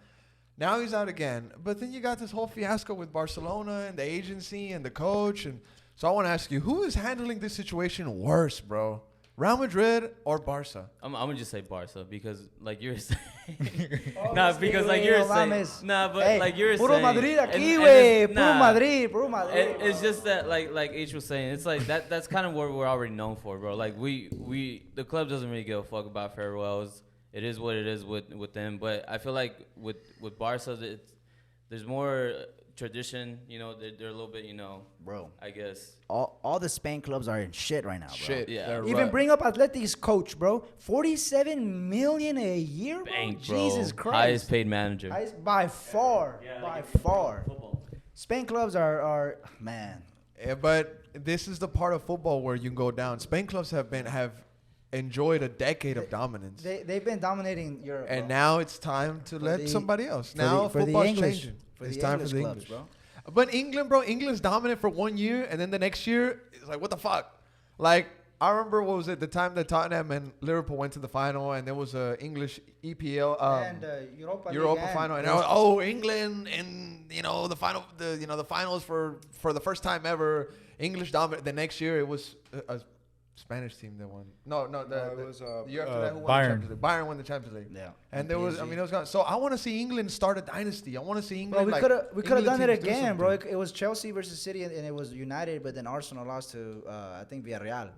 Now he's out again. But then you got this whole fiasco with Barcelona and the agency and the coach. And so I want to ask you, who is handling this situation worse, bro? Real Madrid or Barca? I'm gonna just say Barca because like you're saying. Nah, because like you're saying. Nah, but Hey, like you're puro saying. Madrid aquí, and güey. it's- Puro nah. Madrid, puro Madrid. It's just that like H was saying, it's like that's kind of what we're already known for, bro. Like the club doesn't really give a fuck about farewells. It is what it is with them. But I feel like with Barca, there's more tradition. They're a little bit, Bro, I guess. all the Spain clubs are in shit right now, bro. Shit. Yeah. they're Even right. bring up Atleti's coach, bro. 47 million a year, bro. Bank, bro. Jesus Christ. Highest paid manager. By far, by far. Spain clubs are man. Yeah, but this is the part of football where you can go down. Spain clubs have enjoyed a decade of dominance. They've been dominating Europe. And bro. now it's time to let the- somebody else. for Now the- for the football's English- changing. for It's the time English for the clubs, English. bro. But England's dominant for 1 year, and then the next year, it's like, what the fuck? Like, I remember, what was it, the time that Tottenham and Liverpool went to the final, and there was a English EPL, and Europa League final, and it was- England, and the final, the finals for the first time ever, English dominant. The next year, it was a Spanish team that won. No, it was, the year after that, who won the Bayern. Champions League? Bayern won the Champions League. Yeah. And there was, PSG. it was gone. So I want to see England start a dynasty. I want to see Bro, England. we could have done it England teams do again, bro. something. It was Chelsea versus City, and it was United, but then Arsenal lost to I think Villarreal.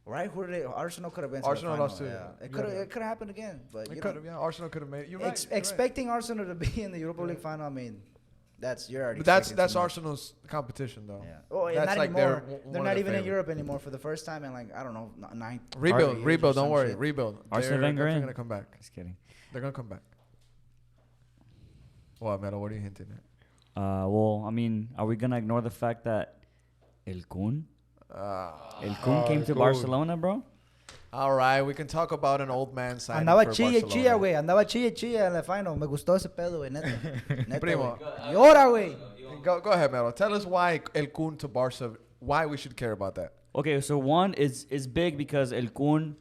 Right? Who did they? Arsenal could have been. Arsenal to the lost final. to Yeah. It Villarreal. could have happened again, but It you could know, have, yeah. Arsenal could have made it. You're right. you're right. expecting Arsenal to be in the Europa League final. I mean, you're already. But that's expecting too much. Arsenal's competition, though. Yeah. Oh, yeah, That's not like anymore. one They're of not their even in favorites. Europe anymore for the first time in like I don't know 9. Rebuild. years or Don't some worry. shit. Rebuild. Arsene They're Wenger definitely in? gonna come back. Just kidding. They're gonna come back. What, Metal? What are you hinting at? Well, I mean, are we gonna ignore the fact that El Kun came to Kun. Barcelona, bro? All right, we can talk about an old man signing Andaba for chilla, Barcelona. güey. Andaba chilla en la final. Me gustó ese pedo, güey. Neta. Neta, Primo. güey. Llora, güey. Go ahead, Metal. Tell us why El Kun to Barca. Why we should care about that. Okay, so one is big because El Kun,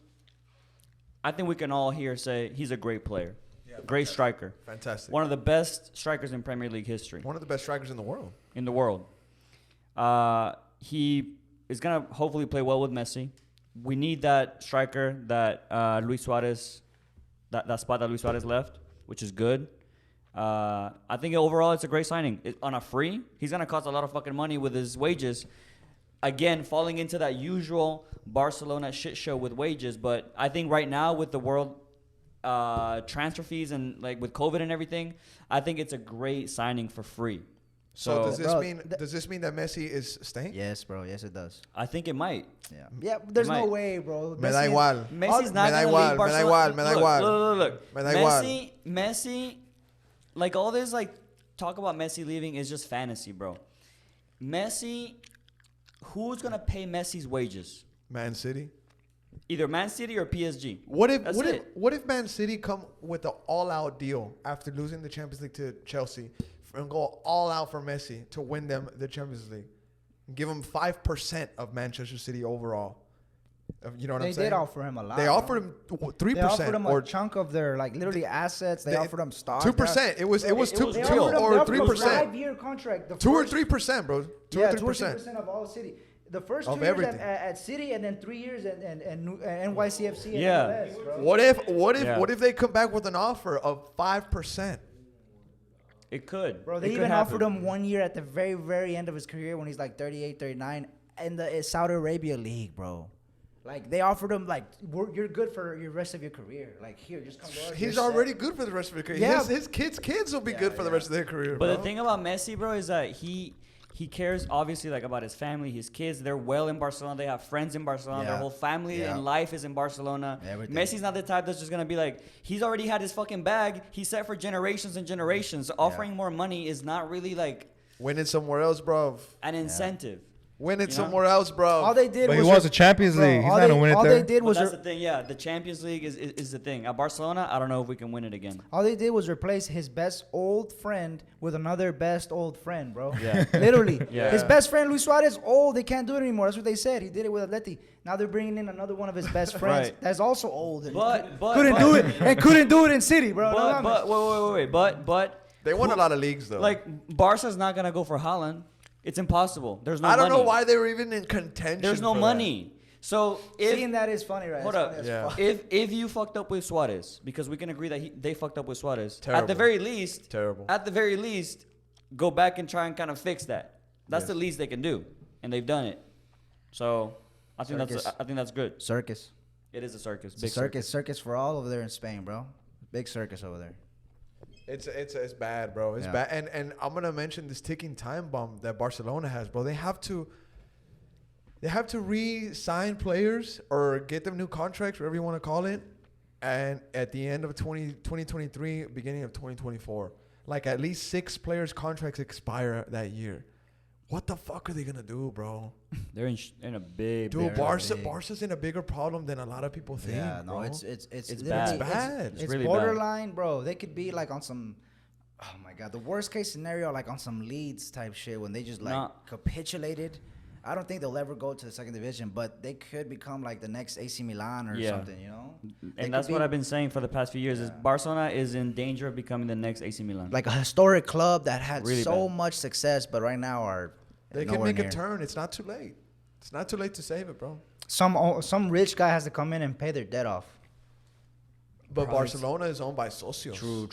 I think we can all here say he's a great player, great striker, Fantastic. one of the best strikers in Premier League history One of the best strikers in the world. in the world. He is gonna hopefully play well with Messi. We need that striker that Luis Suarez, that spot that Luis Suarez left, which is good. I think overall it's a great signing. On a free, he's gonna cost a lot of fucking money with his wages. Again, falling into that usual Barcelona shit show with wages. But I think right now with the world transfer fees and like with COVID and everything, I think it's a great signing for free. So does this Bro, mean that Messi is staying? Yes, bro. Yes, it does. I think it might. Yeah. Yeah. There's no might. way, bro. Me da Messi- igual. Messi's not Me da gonna igual, leave me da Barcelona. igual, me da igual. Look. Me da igual. Messi, like all this like talk about Messi leaving is just fantasy, bro. Messi, who's gonna pay Messi's wages? Man City. Either Man City or PSG. What if That's what if it. what if Man City come with an all-out deal after losing the Champions League to Chelsea and go all out for Messi to win them the Champions League? Give him 5% of Manchester City overall. You know what They I'm saying? did offer him a lot. They bro. offered him 3% They offered him or a chunk of their like literally assets. They offered him stocks. 2%. It was It was 2 They They offered him- or they offered him a 3%. 5-year contract. The 2 or first- 3%, bro. 2 yeah, or 3% 3%. of all City. The first Of 2 years everything. at City, and then 3 years at NYCFC. And Yeah. MLS, bro. What if they come back with an offer of 5%? It could. Bro, they It could even offered happen. him 1 year at the very, very end of his career when he's like 38, 39 in the Saudi Arabia league, bro. Like they offered him like you're good for your rest of your career. Like here, just come to us. He's you're already set. good for the rest of his career. Yeah. His kids will be good for the rest of their career. But bro. the thing about Messi, bro, is that he cares obviously like about his family, his kids. They're well in Barcelona. They have friends in Barcelona. Their Yeah. whole family Yeah. and life is in Barcelona. Everything. Messi's not the type that's just gonna be like he's already had his fucking bag. He's set for generations and generations. Offering more money is not really like Win it somewhere else, bro. an incentive. Win it You know? somewhere else, bro. All they did But he was wants the Champions League. He's not gonna win it all there. they did But was that's the thing, yeah. The Champions League is the thing. At Barcelona, I don't know if we can win it again. all they did was replace his best old friend with another best old friend, bro. Yeah. Literally. Yeah. His best friend, Luis Suarez, old. They can't do it anymore. That's what they said. He did it with Atleti. Now they're bringing in another one of his best friends Right. that's also old. And But couldn't do it. And couldn't do it in City, bro. No But mames. wait. But They won a lot of leagues, though. like Barca's not gonna go for Haaland. It's impossible. There's no I don't money. know why they were even in contention. There's no for money. So Seeing if that is funny, right? hold It's up, funny as Yeah. fuck. if you fucked up with Suarez, because we can agree that they fucked up with Suarez. At Terrible. the very least, Terrible. At the very least, go back and try and kind of fix that. That's Yes. the least they can do, and they've done it. So I think Circus. I think that's good. Circus. It is a circus. It's a circus for all over there in Spain, bro. Big circus over there. It's bad, bro. It's Yeah. bad. And I'm gonna mention this ticking time bomb that Barcelona has, bro. They have to re-sign players or get them new contracts, whatever you want to call it, and at the end of 2023, beginning of 2024, like at least 6 players' contracts expire that year. What the fuck are they gonna do, bro? They're in a big. Dude, big Barca's in a bigger problem than a lot of people think. Yeah, no, bro. it's It's literally- bad. It's It's really bad. borderline, bro. They could be like on some, oh my god, the worst case scenario, like on some Leeds type shit when they just like Nah. capitulated. I don't think they'll ever go to the second division, but they could become like the next AC Milan or Yeah. something, you know? They And that's could what be I've been saying for the past few years. Is Barcelona is in danger of becoming the next AC Milan. like a historic club that had Really so bad. much success, but right now are They can nowhere make near. a turn. It's not too late. It's not too late to save it, bro. Some rich guy has to come in and pay their debt off. But Price. Barcelona is owned by socios. True.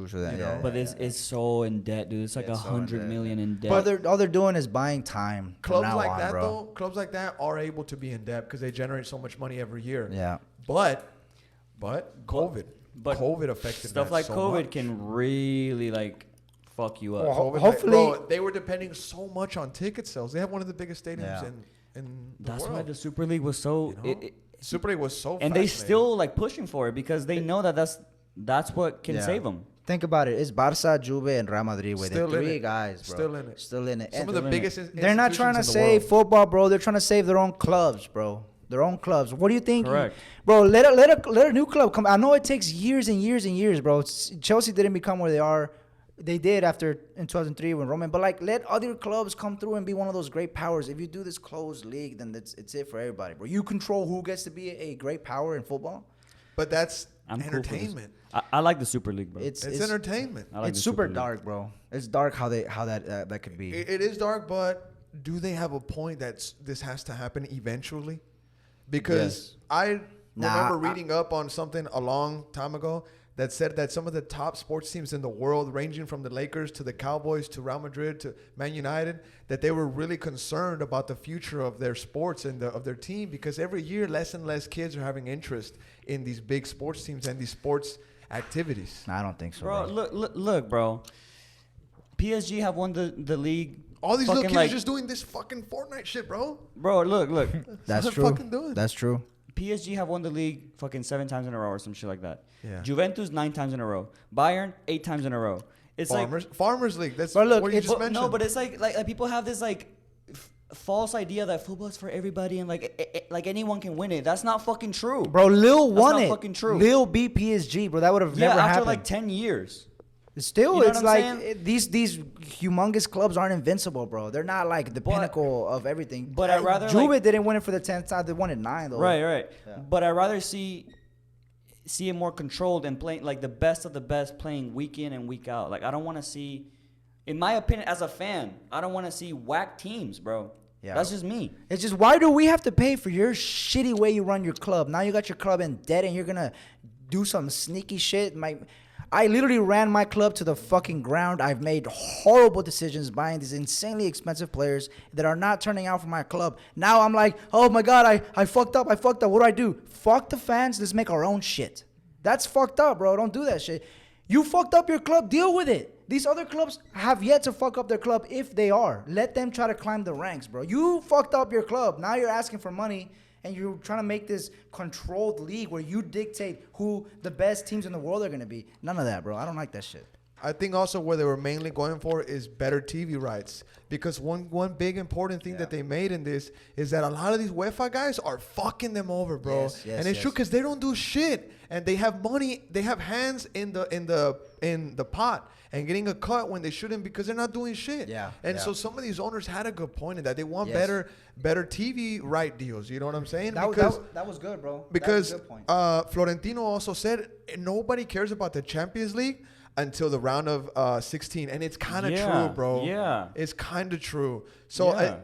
So that, You yeah, know? But it's so in debt, dude. It's like It's so in 100 debt. million in debt. But all they're doing is buying time. from Clubs now like on, that, bro. though, clubs like that are able to be in debt because they generate so much money every year. Yeah. But COVID, but COVID affected stuff that like so COVID much. can really like fuck you up. Well, COVID, hopefully- bro, they were depending so much on ticket sales. They have one of the biggest stadiums Yeah. in the That's world. why the Super League was so. You know? Super League was so and they fascinating. still like pushing for it because they know that that's what can Yeah. save them. Think about it. It's Barca, Juve, and Real Madrid with Still the in three it. guys, bro. Still in it. Still in it. Some And of the in it. biggest. they're not trying to institutions in the save world. football, bro. They're trying to save their own clubs, bro. Their own clubs. What do you think? Correct. Bro, let a new club come. I know it takes years and years and years, bro. Chelsea didn't become where they are. They did after in 2003 when Roman. But like, let other clubs come through and be one of those great powers. If you do this closed league, then it's it for everybody, bro. You control who gets to be a great power in football. But that's I'm cool for this. entertainment. I like the Super League, bro. It's entertainment. I like It's the super Super League. dark, bro. It's dark how that could be. It is dark, but do they have a point that this has to happen eventually? Because Yes. I Nah, remember reading up on something a long time ago that said that some of the top sports teams in the world, ranging from the Lakers to the Cowboys to Real Madrid to Man United, that they were really concerned about the future of their sports and of their team, because every year less and less kids are having interest in these big sports teams and these sports activities. I don't think so, Bro, look, bro. PSG have won the league. All these little fucking, kids like, are just doing this fucking Fortnite shit, bro. Bro, look. That's what true. they're fucking doing. That's true. PSG have won the league fucking 7 times in a row or some shit like that. Yeah. Juventus 9 times in a row. Bayern 8 times in a row. It's Farmers League. That's But look, what you it's- just but, mentioned. no, but it's like people have this like false idea that football is for everybody and like anyone can win it. That's not fucking true. Bro, Lil That's won not it. fucking true. Lil beat PSG, bro. That would have Yeah, never after happened. like 10 years. Still, You know it's what I'm like saying? these humongous clubs aren't invincible, bro. They're not like the But- pinnacle of everything. but I'd rather, Juve like- didn't win it for the 10th time. They won it 9 though. Right. Yeah. But I'd rather see it more controlled and playing like the best of the best playing week in and week out. Like I don't want to see, in my opinion, as a fan, I don't want to see whack teams, bro. Yeah. That's just me. It's just, why do we have to pay for your shitty way you run your club? Now you got your club in debt and you're gonna do some sneaky shit. I literally ran my club to the fucking ground. I've made horrible decisions buying these insanely expensive players that are not turning out for my club. Now I'm like, oh my God, I fucked up. What do I do? Fuck the fans. Let's make our own shit. That's fucked up, bro. Don't do that shit. You fucked up your club. Deal with it. These other clubs have yet to fuck up their club if they are. Let them try to climb the ranks, bro. You fucked up your club. Now you're asking for money. And you're trying to make this controlled league where you dictate who the best teams in the world are going to be. None of that, bro. I don't like that shit. I think also what they were mainly going for is better TV rights, because one big important thing that they made in this is that a lot of these UEFA guys are fucking them over, bro. Yes, and it's true, because they don't do shit and they have money, they have hands in the pot and getting a cut when they shouldn't, because they're not doing shit. Yeah, And yeah. so some of these owners had a good point in that they want Yes. better TV right deals. You know what I'm saying? That was good, bro. Because that was a good point. Florentino also said nobody cares about the Champions League until the round of 16, and it's kind of true, bro. Yeah. It's kind of true. So Yeah.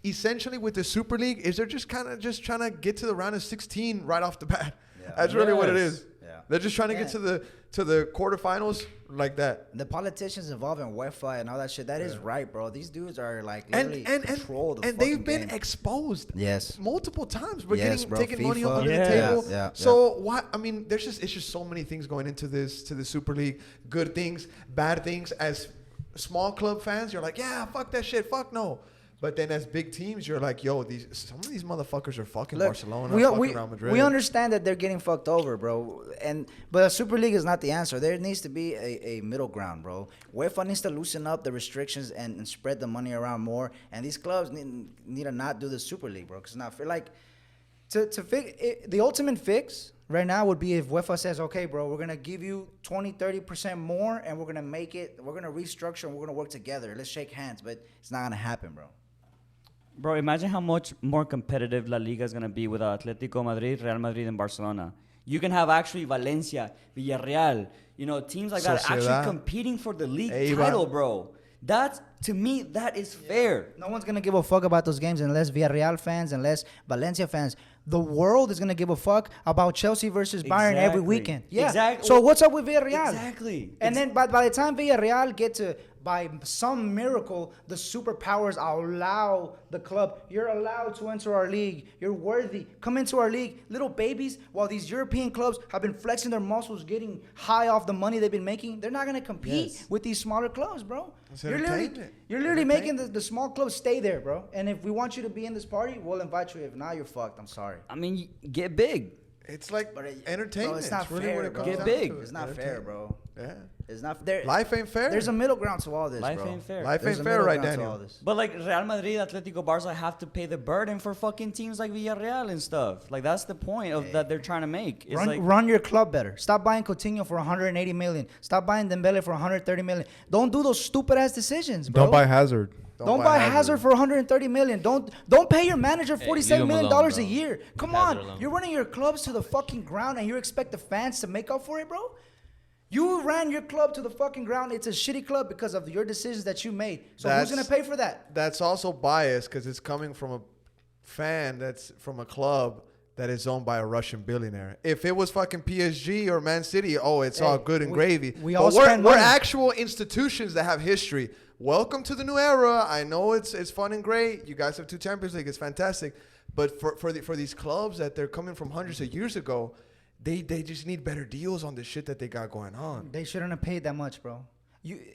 essentially, with the Super League, is they're just kind of just trying to get to the round of 16 right off the bat. Yeah. That's really what it Yes. is. Yeah. They're just trying to get to the quarterfinals like that. The politicians involved in UEFA and all that shit, that is right, bro. These dudes are like And literally control the and they've fucking been game. exposed Yes. multiple times. We're Yes, getting bro. taking money FIFA. under Yeah. the table. Yeah. So what? I mean, it's just so many things going into the Super League. Good things, bad things. As small club fans, you're like, yeah, fuck that shit, fuck no. But then as big teams, you're like, yo, some of these motherfuckers are fucking Look, Barcelona, we, fucking we, Real Madrid. we understand that they're getting fucked over, bro. But a Super League is not the answer. There needs to be a middle ground, bro. UEFA needs to loosen up the restrictions and spread the money around more. And these clubs need to not do the Super League, bro. Because it's not fair. Like, to fix the ultimate fix right now would be if UEFA says, okay, bro, we're going to give you 20-30% more, and we're going to restructure, and we're going to work together. Let's shake hands. But it's not going to happen, bro. Bro, imagine how much more competitive La Liga is going to be with Atletico Madrid, Real Madrid, and Barcelona. You can have actually Valencia, Villarreal, teams like that Sociedad. actually competing for the league Eibar. title, bro. To me, that is fair. No one's going to give a fuck about those games unless Villarreal fans, unless Valencia fans. The world is going to give a fuck about Chelsea versus Bayern every Exactly. weekend. Yeah. Exactly. So what's up with Villarreal? Exactly. And then by the time Villarreal get to, by some miracle, the superpowers allow the club, you're allowed to enter our league. You're worthy. Come into our league. Little babies, while these European clubs have been flexing their muscles, getting high off the money they've been making, they're not going to compete with these smaller clubs, bro. It's You're literally entertainment. making the small clubs stay there, bro. And if we want you to be in this party, we'll invite you. If not, you're fucked. I'm sorry. I mean, get big. It's like But entertainment. Bro, it's not really fair, what it bro. comes Get down big. to. It's not fair, bro. Yeah. It's not there. Life ain't fair. There's a middle ground to all this, Life bro. ain't fair. Life There's ain't a fair, middle right, ground to all Daniel? this. But like Real Madrid, Atletico, Barca have to pay the burden for fucking teams like Villarreal and stuff. Like that's the point of that they're trying to make. It's Run your club better. Stop buying Coutinho for 180 million. Stop buying Dembele for 130 million. Don't do those stupid ass decisions, bro. Don't buy Hazard. Don't buy Hazard for 130 million. Don't pay your manager Hey, 47 leave him million alone, dollars a bro. year. Come Hazard on, alone. you're running your clubs to the fucking ground, and you expect the fans to make up for it, bro? You ran your club to the fucking ground. It's a shitty club because of your decisions that you made. So who's gonna pay for that? That's also biased because it's coming from a fan that's from a club that is owned by a Russian billionaire. If it was fucking PSG or Man City, oh, it's all good and gravy. We But all we're spend money. actual institutions that have history. Welcome to the new era. I know it's fun and great. You guys have 2 Champions League. It's fantastic. But for these clubs that they're coming from hundreds of years ago, they just need better deals on the shit that they got going on. They shouldn't have paid that much, bro.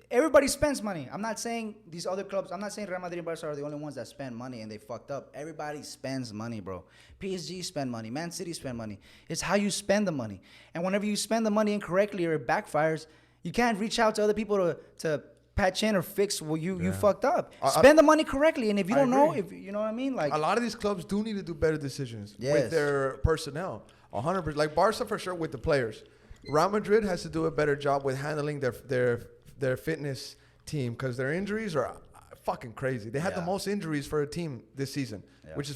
Everybody spends money. I'm not saying these other clubs. I'm not saying Real Madrid and Barca are the only ones that spend money and they fucked up. Everybody spends money, bro. PSG spend money. Man City spend money. It's how you spend the money. And whenever you spend the money incorrectly or it backfires, you can't reach out to other people to patch in or fix what you fucked up. Spend the money correctly. And if you don't know, if you know what I mean, like a lot of these clubs do need to do better decisions Yes. with their personnel. 100%. Like Barca for sure with the players. Real Madrid has to do a better job with handling their fitness team because their injuries are fucking crazy. They had the most injuries for a team this season, which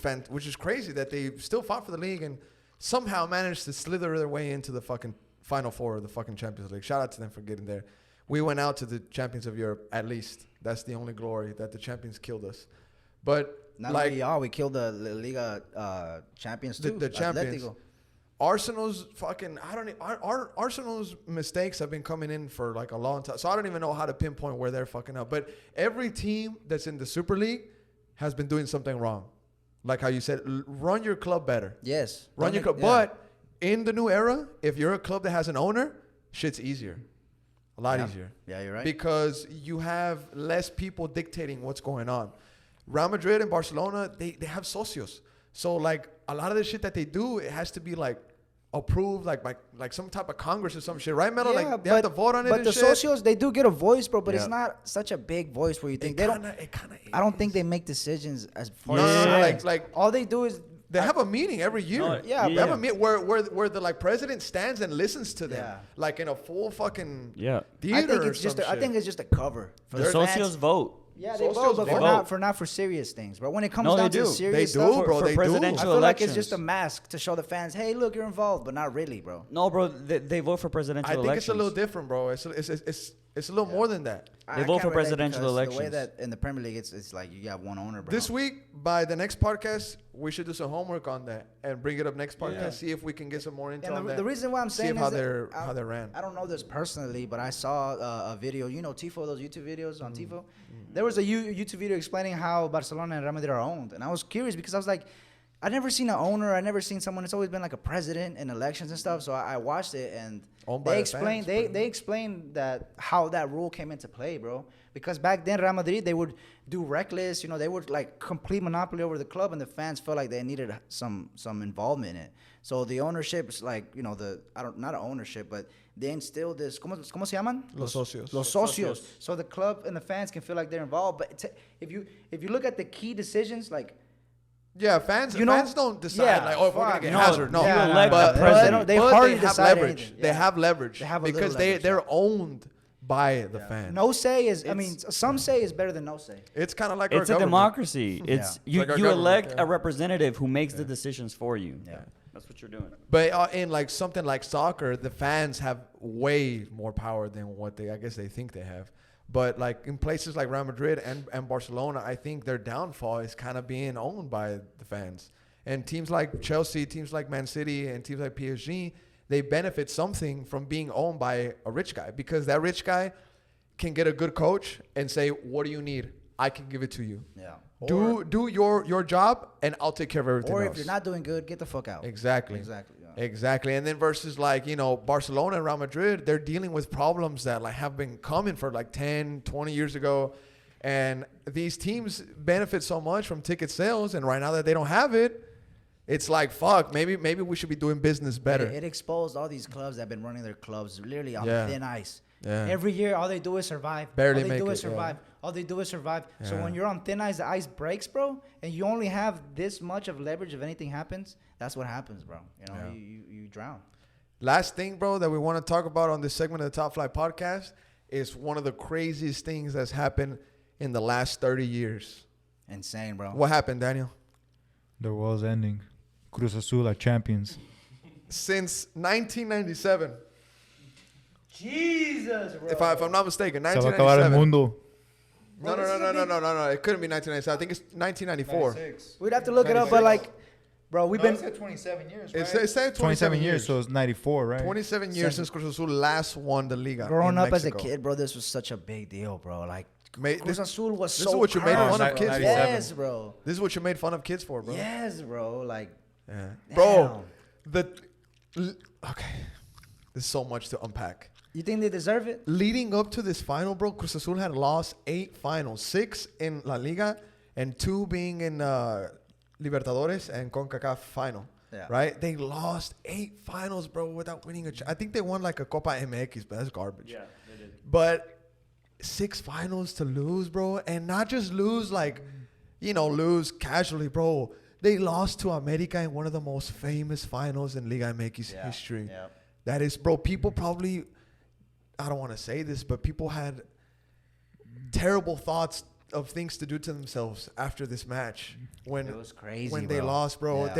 is crazy that they still fought for the league and somehow managed to slither their way into the fucking Final Four of the fucking Champions League. Shout out to them for getting there. We went out to the champions of Europe at least. That's the only glory that the champions killed us. But not like only y'all, we killed the Liga champions too. the champions. Atletico. Arsenal's fucking Arsenal's mistakes have been coming in for like a long time. So I don't even know how to pinpoint where they're fucking up. But every team that's in the Super League has been doing something wrong. Like how you said, run your club better. Yes. Run your club. Yeah. But in the new era, if you're a club that has an owner, shit's easier. A lot easier. Yeah, you're right. Because you have less people dictating what's going on. Real Madrid and Barcelona, they have socios. So like a lot of the shit that they do, it has to be like approved like by like some type of Congress or some shit, right, Melo? Like they have to vote on it. But and the shit. socios, they do get a voice, bro. But Yeah. it's not such a big voice where you think It they kinda- don't. it kinda I don't is. think they make decisions as far No, as no, no, like all they do is they have a meeting every year. No, yeah, They have a meeting where the like president stands and listens to them, Yeah. like in a full fucking Yeah. theater. I think or it's just some I think shit. it's just a cover for The the socios fans. vote. Yeah, they Socios vote, but vote. not for serious things. But when it comes No, down they to do. serious They do, stuff, bro. For They do. I presidential feel like elections. it's just a mask to show the fans, hey, look, you're involved, but not really, bro. No, bro, they vote for presidential I think elections. it's a little different, bro. It's a little more than that. I They vote can't for relate presidential because elections. The way that in the Premier League, it's like you got one owner, bro. This week, by the next podcast, we should do some homework on that and bring it up next podcast. See if we can get some more intel on And that. the reason why I'm See saying how is that they're how they ran. I don't know this personally, but I saw a video. You know, Tifo, those YouTube videos on Mm-hmm. Tifo. There was a YouTube video explaining how Barcelona and Real Madrid are owned, and I was curious because I was like, I've never seen an owner. I've never seen someone. It's always been like a president in elections and stuff. So I watched it, and Owned by they the explained fans, they explained that how that rule came into play, bro. Because back then Real Madrid, they would do reckless. You know, they would like complete monopoly over the club, and the fans felt like they needed some involvement in it. So the ownership's like, you know, not an ownership, but they instilled this. ¿Cómo se llaman? Los socios. Los socios. So the club and the fans can feel like they're involved. But if you look at the key decisions, like. Yeah, fans. You know- Fans don't decide Yeah, like, oh, if we're gonna fuck. get No, Hazard. No, yeah, You elect but, the president. They but hardly have decide leverage. anything. They Yeah. have leverage They have a little because leverage, they're yeah. owned by the fans. No say is. I mean, some say is better than no say. It's kind of like our It's a government. democracy. It's you, Like our you government, elect yeah. a representative who makes the decisions for you. Yeah. That's what you're doing. But in like something like soccer, the fans have way more power than what I guess they think they have. But like in places like Real Madrid and Barcelona, I think their downfall is kind of being owned by the fans. And teams like Chelsea, teams like Man City, and teams like PSG, they benefit something from being owned by a rich guy because that rich guy can get a good coach and say, "What do you need? I can give it to you. Yeah. Do your job, and I'll take care of everything Or else." if you're not doing good, get the fuck out. Exactly. Exactly. Yeah. Exactly. And then versus like, you know, Barcelona and Real Madrid, they're dealing with problems that like have been coming for like 10, 20 years ago. And these teams benefit so much from ticket sales. And right now that they don't have it, it's like, fuck, maybe we should be doing business better. It exposed all these clubs that have been running their clubs literally on Yeah. thin ice. Yeah. Every year, all they do is survive. Barely all they make do it, is survive. All they do is survive. So Yeah. when you're on thin ice, the ice breaks, bro, and you only have this much of leverage if anything happens. That's what happens, bro. You know, Yeah. you drown. Last thing, bro, that we want to talk about on this segment of the Top Flight podcast is one of the craziest things that's happened in the last 30 years. Insane, bro. What happened, Daniel? The world's ending. Cruz Azul are champions. Since 1997, Jesus, bro. if I'm not mistaken, Se va a acabar el 1997. mundo. No. It couldn't be 1997. I think it's 1994. We'd have to look it up, but like, Bro, we've been 27 years, It said 27 years, so it's 94, right? 27 years since Cruz Azul last won the Liga. growing in up as a Mexico. kid, bro. This was such a big deal, bro. Like Cruz This Azul was this so is what you made cursed, fun of bro. kids for. Yes, bro. is what you made fun of kids for, bro. Yes, bro. Like, Yeah. damn. Bro, okay. There's so much to unpack. You think they deserve it? Leading up to this final, bro, Cruz Azul had lost 8 finals, 6 in La Liga and 2 being in Libertadores and CONCACAF final. Yeah. Right? They lost 8 finals, bro, without winning I think they won like a Copa MX, but that's garbage. Yeah, they did. But 6 finals to lose, bro, and not just lose like, lose casually, bro. They lost to America in one of the most famous finals in Liga MX history. Yeah. That is, bro, people probably, I don't want to say this, but people had terrible thoughts of things to do to themselves after this match. When It was crazy, when they bro. lost, bro. Yeah.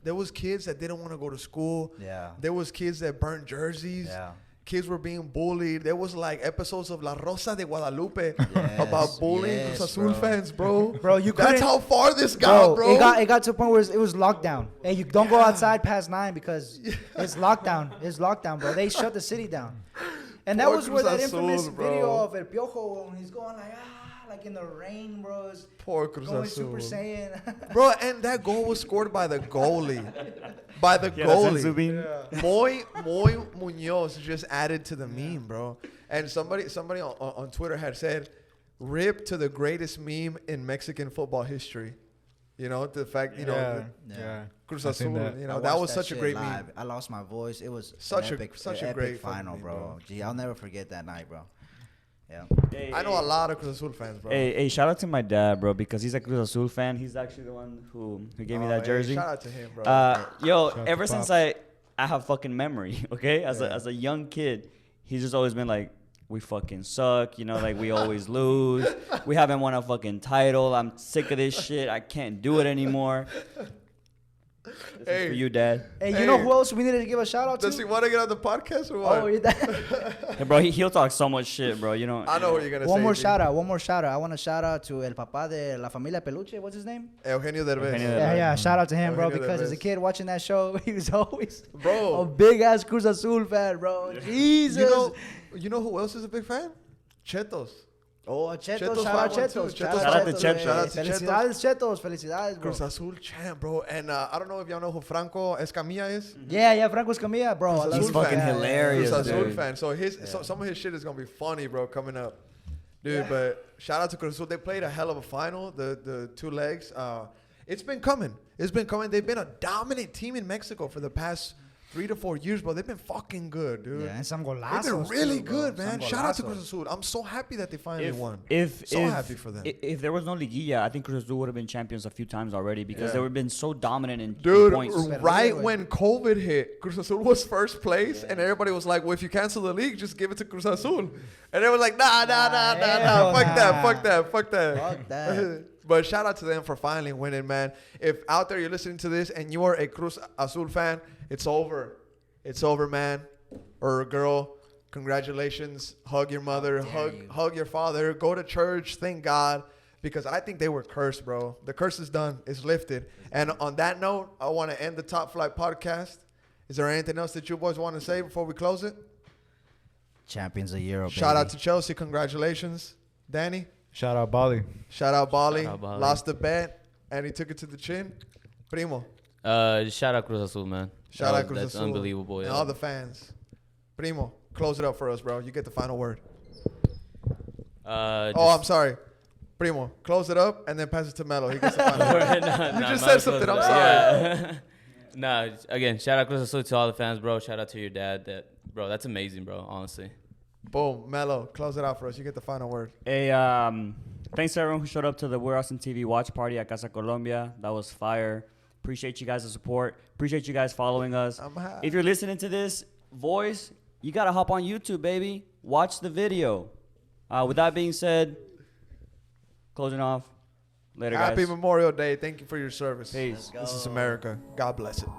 There was kids that didn't want to go to school. Yeah. There was kids that burned jerseys. Yeah. Kids were being bullied. There was like episodes of La Rosa de Guadalupe Yes, about bullying yes, Cruz Azul bro. fans, bro. Bro, you That's couldn't- how far this got, bro. It got to a point where it was lockdown. Hey, you don't go outside past 9 because it's lockdown. It's lockdown, bro. They shut the city down. And that Poor was where Cruz that Azul, infamous bro. video of El Piojo when he's going like in the rain, bro. It's Poor Cruz going Azul. Super Saiyan. Bro, and that goal was scored by the goalie. By the goalie. Moy Munoz just added to the meme, bro. And somebody on Twitter had said, "Rip to the greatest meme in Mexican football history." The fact, Yeah. Cruz I've seen Azul, that. I that watched was such a shit great live. meme. I lost my voice. It was Such an a epic, great epic fucking final, meme, bro. bro. Gee, I'll never forget that night, bro. Yeah. I know a lot of Cruz Azul fans, bro. Hey, shout out to my dad, bro, because he's a Cruz Azul fan. He's actually the one who gave me Oh, that hey, jersey. Shout out to him, bro. Yo, Shout ever to since Pops. I have fucking memory, okay? As a young kid, he's just always been like, we fucking suck, like we always lose. We haven't won a fucking title. I'm sick of this shit. I can't do it anymore. This is Hey. for you, Dad. Hey, Hey. you know who else we needed to give a shout out to? Does he want to get on the podcast or what? Oh, that. Hey, bro, he'll talk so much shit, bro. You know. I know what you're gonna say. One more G. shout out. I want to shout out to El Papá de la Familia Peluche. What's his name? Eugenio Derbez. Eugenio Yeah, shout out to him, bro, Eugenio because as a Derbez. kid watching that show, he was always Bro. a big ass Cruz Azul fan, bro. Jesus. You know who else is a big fan? Chetos. Oh, Chetos, Chetos shout out 512. Chetos. Chetos Shout out to Chetos. Shout out to Felicidades, Chetos. Felicidades, bro. Cruz Azul champ, bro. And I don't know if y'all know who Franco Escamilla is. Yeah, Franco Escamilla, bro. I love He's him. fucking hilarious. Cruz Azul dude. fan. So some of his shit is gonna be funny, bro, coming up. Dude, but shout out to Cruz Azul. They played a hell of a final, the 2 legs. It's been coming. They've been a dominant team in Mexico for the past 3 to 4 years, bro. They've been fucking good, dude. Yeah, and some They've golazos. been really too, bro. good, Some man. Shout out to golazos. Cruz Azul. I'm so happy that they finally won. If happy for them. If there was no Liguilla, I think Cruz Azul would have been champions a few times already because Yeah. they would have been so dominant in Dude, points. right when COVID hit, Cruz Azul was first place, and everybody was like, well, if you cancel the league, just give it to Cruz Azul. And they were like, nah. hell Fuck that, nah. fuck that, fuck that. Fuck that. But shout out to them for finally winning, man. If out there you're listening to this and you are a Cruz Azul fan, it's over. It's over, man. Or girl, congratulations. Hug your mother, hug your father, go to church, thank God. Because I think they were cursed, bro. The curse is done. It's lifted. And on that note, I want to end the Top Flight podcast. Is there anything else that you boys want to say before we close it? Champions of Europe. Shout out to Chelsea. Congratulations. Danny, Shout out Bali. shout out Bali. Shout out Bali. Lost the bet, and he took it to the chin. Primo, Shout out Cruz Azul, man. shout out Cruz That's Azul. unbelievable. And Yeah. all the fans. Primo, close it up for us, bro. You get the final word. I'm sorry. Primo, close it up and then pass it to Melo. He gets the final word. You just said something. I'm sorry. Nah, again, shout out Cruz Azul to all the fans, bro. Shout out to your dad. That's amazing, bro. Honestly. Boom, Melo, close it out for us. You get the final word. Hey, thanks to everyone who showed up to the We're Awesome TV watch party at Casa Colombia. That was fire. Appreciate you guys' support. Appreciate you guys following us. I'm high. If you're listening to this voice, you gotta hop on YouTube, baby. Watch the video. With that being said, closing off. Later, guys. Happy Memorial Day. Thank you for your service. Peace. This is America. God bless it.